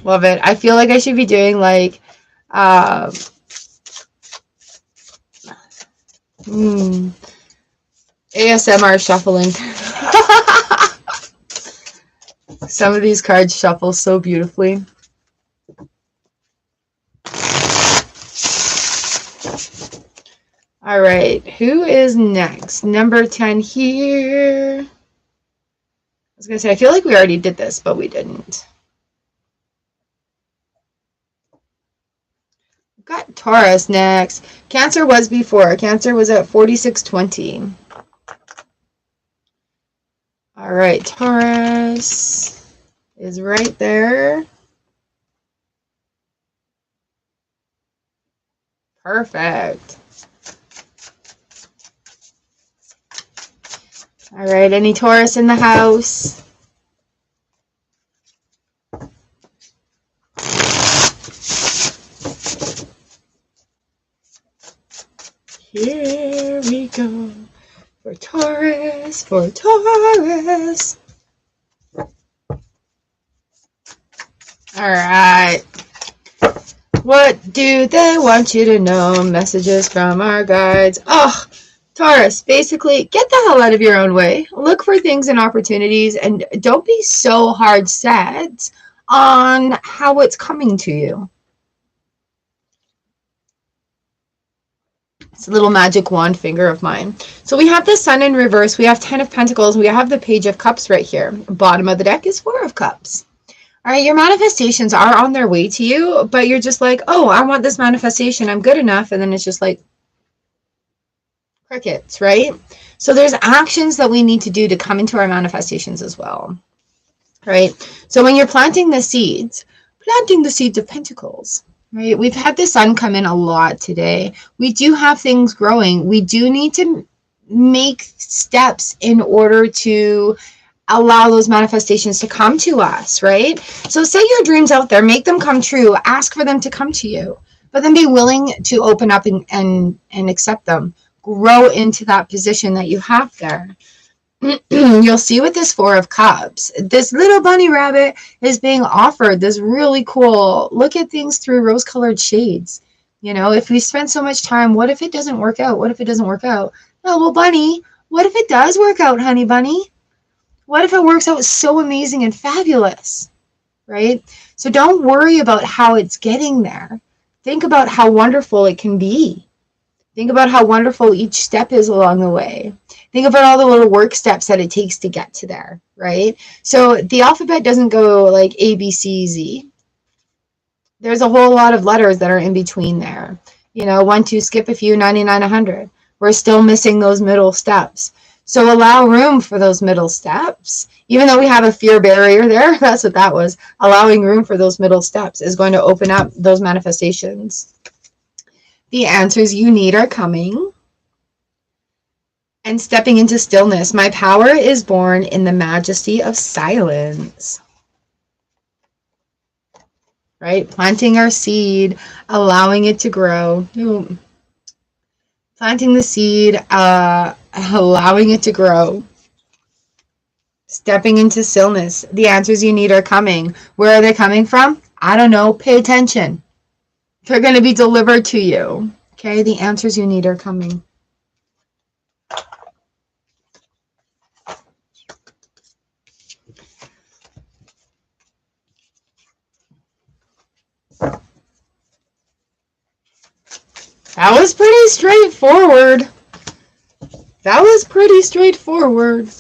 Love it. I feel like I should be doing like ASMR shuffling. Some of these cards shuffle so beautifully. All right, who is next? Number 10 here. I was going to say, I feel like we already did this, but we didn't. Got Taurus next. Cancer was before. Cancer was at 4620. All right, Taurus is right there. Perfect. All right, any Taurus in the house? Here we go. For Taurus, for Taurus. All right. What do they want you to know? Messages from our guides. Oh, Taurus, basically, get the hell out of your own way. Look for things and opportunities, and don't be so hard set on how it's coming to you. It's a little magic wand finger of mine. So we have the Sun in reverse. We have 10 of Pentacles. We have the Page of Cups right here. Bottom of the deck is 4 of Cups. All right, your manifestations are on their way to you, but you're just like, oh, I want this manifestation. I'm good enough. And then it's just like crickets, right? So there's actions that we need to do to come into our manifestations as well, right? So when you're planting the seeds of Pentacles, right? We've had the Sun come in a lot today. We do have things growing. We do need to make steps in order to allow those manifestations to come to us, right? So say your dreams out there, make them come true, ask for them to come to you, but then be willing to open up and accept them. Grow into that position that you have there. You'll see with this 4 of Cups, this little bunny rabbit is being offered this really cool, look at things through rose-colored shades. You know, if we spend so much time, what if it doesn't work out? What if it doesn't work out? Oh, well, bunny, what if it does work out, honey bunny? What if it works out so amazing and fabulous, right? So don't worry about how it's getting there. Think about how wonderful it can be. Think about how wonderful each step is along the way. Think about all the little work steps that it takes to get to there, right? So the alphabet doesn't go like A, B, C, Z. There's a whole lot of letters that are in between there. You know, 1, 2, skip a few, 99, 100. We're still missing those middle steps. So allow room for those middle steps. Even though we have a fear barrier there, that's what that was. Allowing room for those middle steps is going to open up those manifestations. The answers you need are coming. And stepping into stillness. My power is born in the majesty of silence. Right? Planting our seed, allowing it to grow. Planting the seed, allowing it to grow. Stepping into stillness. The answers you need are coming. Where are they coming from? I don't know. Pay attention. They're going to be delivered to you. Okay? The answers you need are coming. That was pretty straightforward. That was pretty straightforward.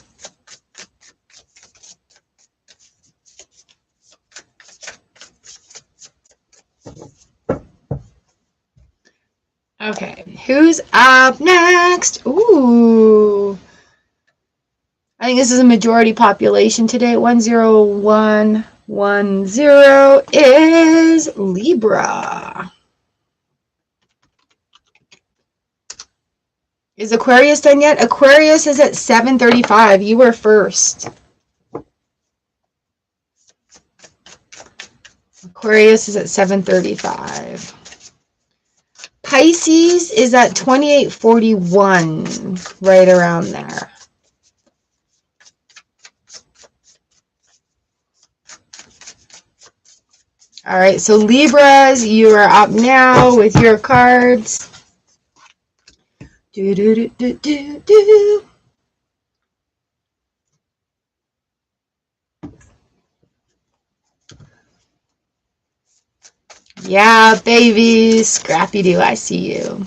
Okay, who's up next? Ooh. I think this is a majority population today. 10110 is Libra. Is Aquarius done yet? Aquarius is at 7:35. You were first. Aquarius is at 7:35. Pisces is at 28:41, right around there. All right, so Libras, you are up now with your cards. Do, do, do, do, do, do. Yeah, baby. Scrappy Doo, I see you.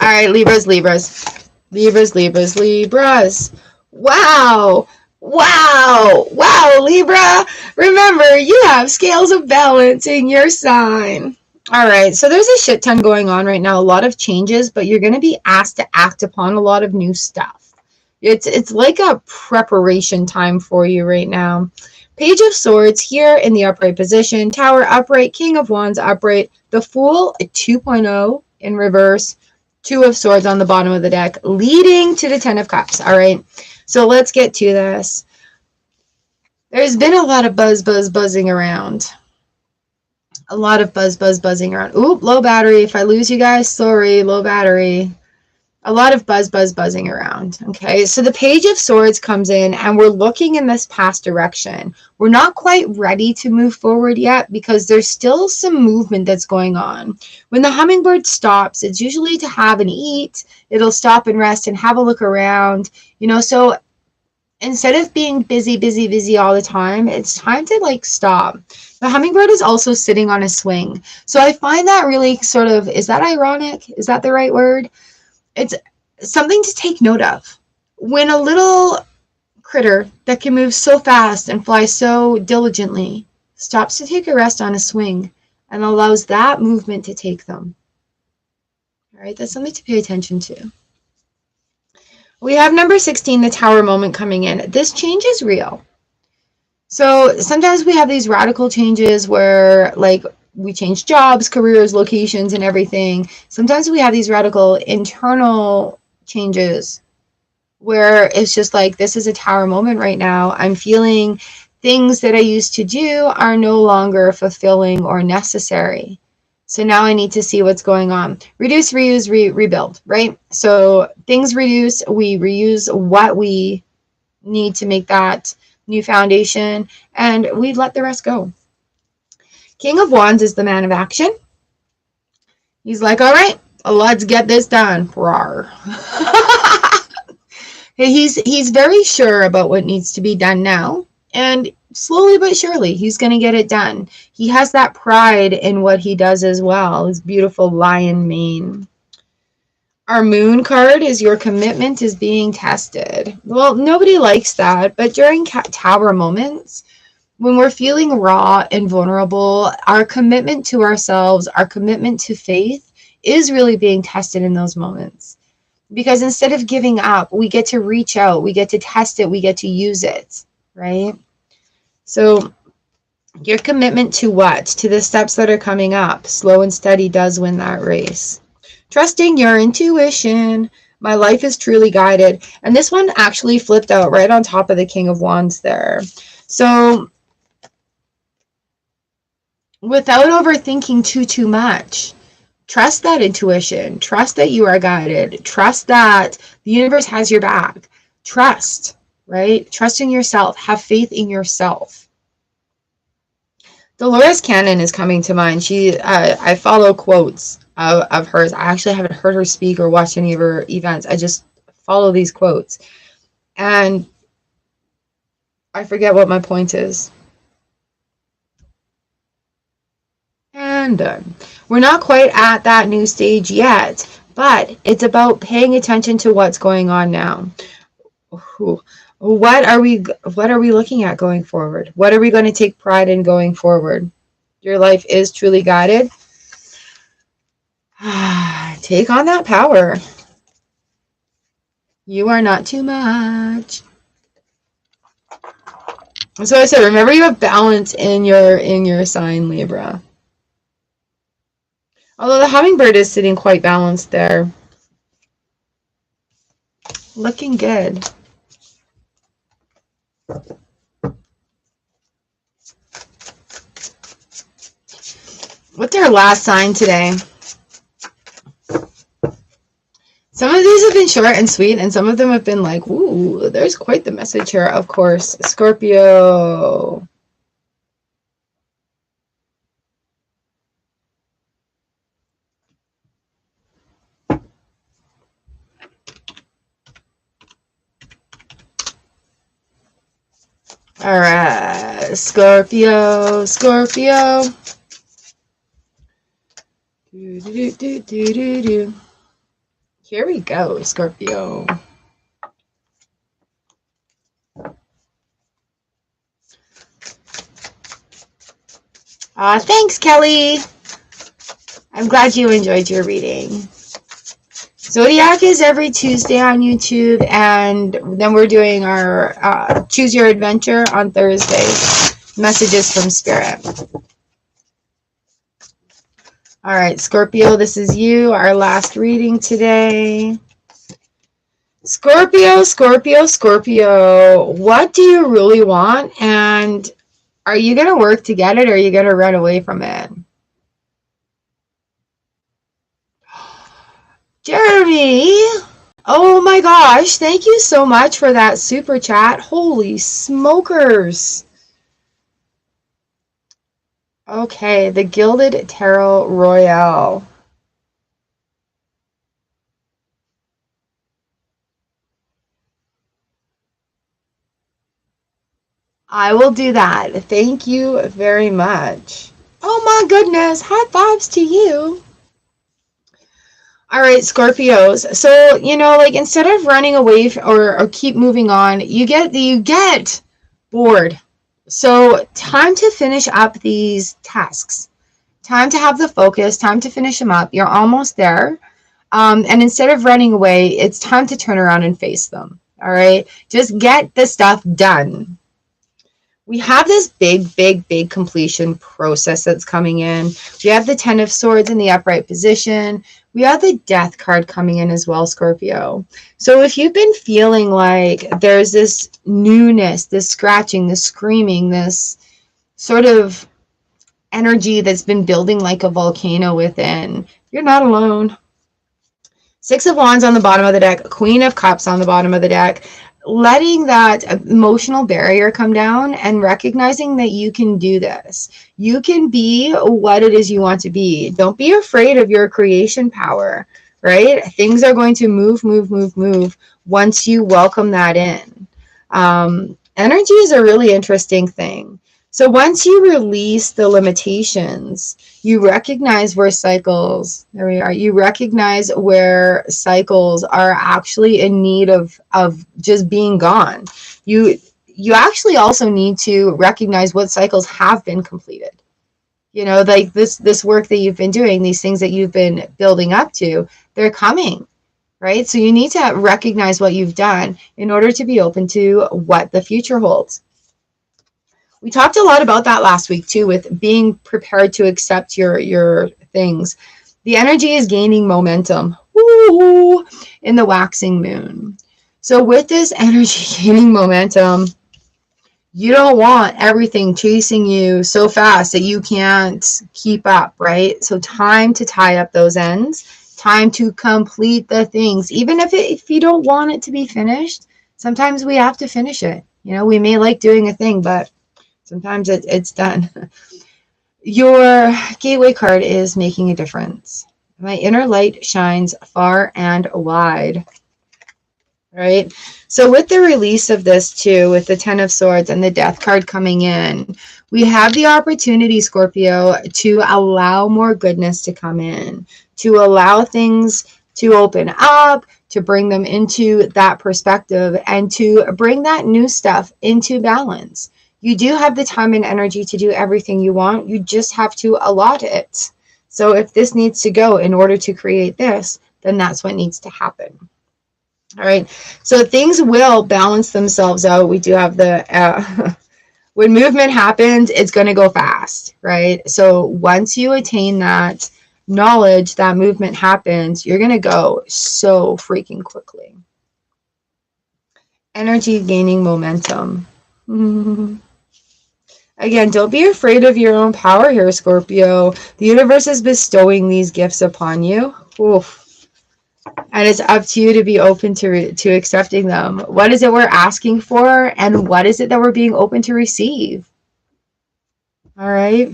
All right, Libras, Libras. Libras, Libras, Libras. Wow. Wow. Wow, Libra. Remember, you have scales of balance in your sign. All right, so there's a shit ton going on right now, a lot of changes, but you're going to be asked to act upon a lot of new stuff. It's like a preparation time for you right now. Page of Swords here in the upright position, Tower upright, King of Wands upright, the Fool a 2.0 in reverse, Two of Swords on the bottom of the deck, leading to the Ten of Cups. All right, so let's get to this. There's been a lot of buzzing around. A lot of buzzing around. Oop, low battery. If I lose you guys, sorry, low battery. A lot of buzzing around. Okay, so the Page of Swords comes in and we're looking in this past direction. We're not quite ready to move forward yet because there's still some movement that's going on. When the hummingbird stops, it's usually to have and eat. It'll stop and rest and have a look around. You know, so instead of being busy all the time, it's time to like stop. The hummingbird is also sitting on a swing. So I find that really sort of, is that ironic? Is that the right word? It's something to take note of. When a little critter that can move so fast and fly so diligently stops to take a rest on a swing and allows that movement to take them. All right, that's something to pay attention to. We have number 16, the Tower moment coming in. This change is real. So sometimes we have these radical changes where like we change jobs, careers, locations, and everything. Sometimes we have these radical internal changes where it's just like, this is a Tower moment right now. I'm feeling things that I used to do are no longer fulfilling or necessary. So now I need to see what's going on. Reduce, reuse, rebuild, right? So things reduce, we reuse what we need to make that new foundation, and we let the rest go. King of Wands is the man of action. He's like, all right, let's get this done. Rawr. He's very sure about what needs to be done now, and slowly but surely he's going to get it done. He has that pride in what he does as well, his beautiful lion mane. Our moon card is your commitment is being tested. Well, nobody likes that, but during Tower moments, when we're feeling raw and vulnerable, our commitment to ourselves, our commitment to faith is really being tested in those moments. Because instead of giving up, we get to reach out, we get to test it, we get to use it, right? So your commitment to what? To the steps that are coming up. Slow and steady does win that race. Trusting your intuition. My life is truly guided. And this one actually flipped out right on top of the King of Wands there. So without overthinking too much, trust that intuition. Trust that you are guided. Trust that the universe has your back. Trust, right? Trust in yourself. Have faith in yourself. Dolores Cannon is coming to mind. I follow quotes of hers. I actually haven't heard her speak or watched any of her events. I just follow these quotes. And I forget what my point is. And done. We're not quite at that new stage yet, but it's about paying attention to what's going on now. What are we looking at going forward? What are we going to take pride in going forward? Your life is truly guided. Take on that power. You are not too much. So I said, remember you have balance in your sign, Libra. Although the hummingbird is sitting quite balanced there. Looking good. What's our last sign today? Some of these have been short and sweet, and some of them have been like, ooh, there's quite the message here. Of course, Scorpio. All right, Scorpio. Here we go, Scorpio. Thanks, Kelly. I'm glad you enjoyed your reading. Zodiac is every Tuesday on YouTube, and then we're doing our Choose Your Adventure on Thursdays. Messages from Spirit. All right, Scorpio, this is you, our last reading today. Scorpio. What do you really want? And are you going to work to get it, or are you going to run away from it? Jeremy. Oh my gosh, thank you so much for that super chat. Holy smokers. Okay, the Gilded Tarot Royale. I will do that. Thank you very much. Oh my goodness, high fives to you. All right, Scorpios. So, like instead of running away or keep moving on, you get bored. So time to finish up these tasks. Time to have the focus, time to finish them up. You're almost there. And instead of running away, it's time to turn around and face them. All right. Just get the stuff done. We have this big completion process that's coming in. We have the Ten of Swords in the upright position. We have the Death card coming in as well, Scorpio. So if you've been feeling like there's this newness, this scratching, this screaming, this sort of energy that's been building like a volcano within, you're not alone. Six of Wands on the bottom of the deck, Queen of Cups on the bottom of the deck. Letting that emotional barrier come down and recognizing that you can do this. You can be what it is you want to be. Don't be afraid of your creation power, right? Things are going to move once you welcome that in. Energy is a really interesting thing. So once you release the limitations, you recognize where cycles, there we are, you recognize where cycles are actually in need of just being gone. You actually also need to recognize what cycles have been completed. You know, like this work that you've been doing, these things that you've been building up to, they're coming, right? So you need to recognize what you've done in order to be open to what the future holds. We talked a lot about that last week too, with being prepared to accept your things. The energy is gaining momentum. Woo, in the waxing moon. So with this energy gaining momentum, you don't want everything chasing you so fast that you can't keep up, right? So time to tie up those ends, time to complete the things. Even if you don't want it to be finished, sometimes we have to finish it. You know, we may like doing a thing, but sometimes it's done. Your gateway card is making a difference. My inner light shines far and wide. Right? So with the release of this too, with the Ten of Swords and the Death card coming in, we have the opportunity, Scorpio, to allow more goodness to come in, to allow things to open up, to bring them into that perspective, and to bring that new stuff into balance. You do have the time and energy to do everything you want. You just have to allot it. So if this needs to go in order to create this, then that's what needs to happen. All right, so things will balance themselves out. We do have the, when movement happens, it's going to go fast, right? So once you attain that knowledge that movement happens, you're going to go so freaking quickly. Energy gaining momentum. Again, don't be afraid of your own power here, Scorpio. The universe is bestowing these gifts upon you. Oof. And it's up to you to be open to accepting them. What is it we're asking for? And what is it that we're being open to receive? All right.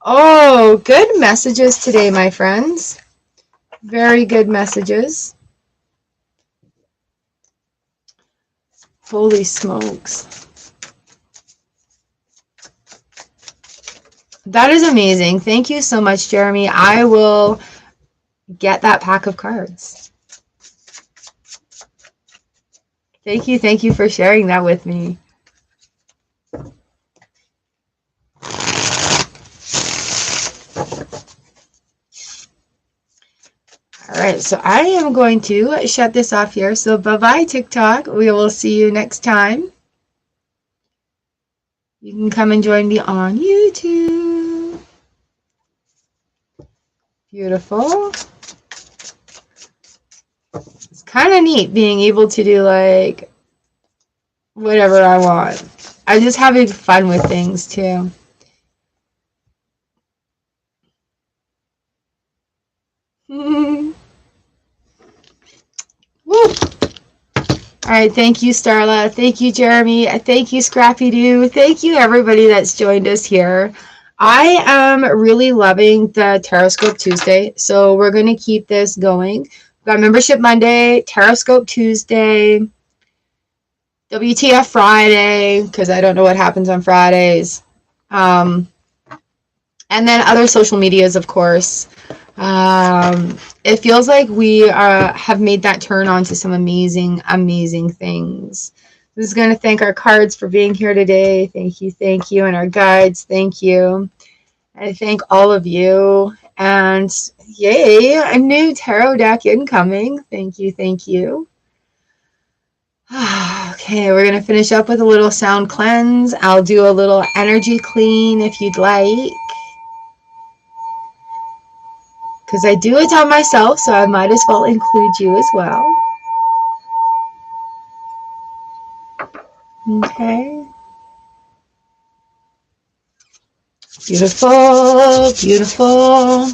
Oh, good messages today, my friends. Very good messages. Holy smokes. That is amazing. Thank you so much, Jeremy. I will get that pack of cards. Thank you for sharing that with me. All right, so I am going to shut this off here. So bye-bye, TikTok. We will see you next time. You can come and join me on YouTube. Beautiful. It's kind of neat being able to do like whatever I want. I'm just having fun with things too. Woo. All right, thank you, Starla. Thank you, Jeremy. Thank you, Scrappy Doo. Thank you, everybody that's joined us here. I am really loving the Tarot Tuesday, so we're going to keep this going. We've got Membership Monday, Tarot Tuesday, WTF Friday, because I don't know what happens on Fridays. And then other social medias, of course. It feels like we have made that turn on to some amazing, amazing things. I'm just going to thank our cards for being here today. Thank you. And our guides, thank you. I thank all of you. And yay, a new tarot deck incoming. Thank you. Okay, we're going to finish up with a little sound cleanse. I'll do a little energy clean if you'd like. Because I do it on myself, so I might as well include you as well. Okay. Beautiful, beautiful.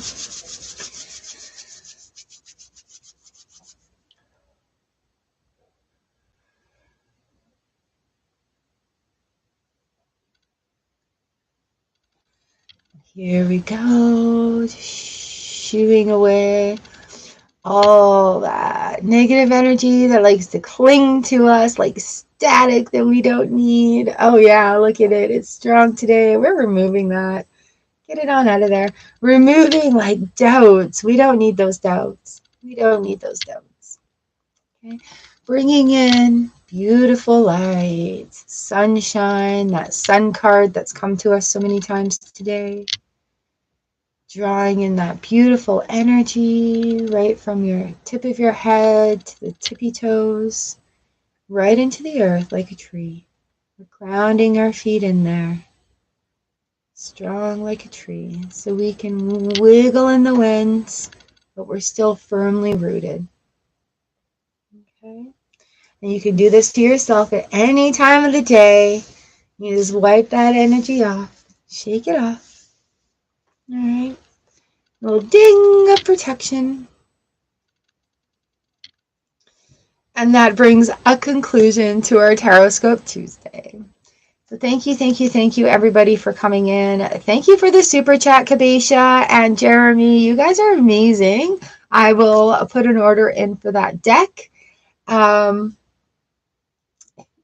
Here we go. Shooing away all that negative energy that likes to cling to us like static that we don't need. Oh yeah, look at it. It's strong today. We're removing that. Get it on out of there. Removing like doubts. We don't need those doubts. We don't need those doubts. Okay. Bringing in beautiful light, sunshine, that sun card that's come to us so many times today. Drawing in that beautiful energy right from your tip of your head to the tippy toes, right into the earth like a tree. We're grounding our feet in there, strong like a tree, so we can wiggle in the winds, but we're still firmly rooted. Okay? And you can do this to yourself at any time of the day. You just wipe that energy off, shake it off. All right? A little ding of protection. And that brings a conclusion to our Taroscope Tuesday. So thank you, everybody, for coming in. Thank you for the super chat, Kabesha and Jeremy. You guys are amazing. I will put an order in for that deck.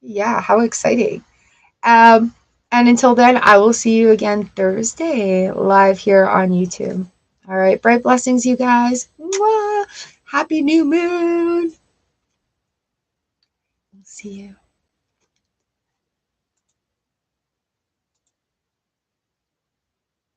Yeah, how exciting. And until then, I will see you again Thursday live here on YouTube. All right, bright blessings, you guys. Mwah! Happy new moon. See you.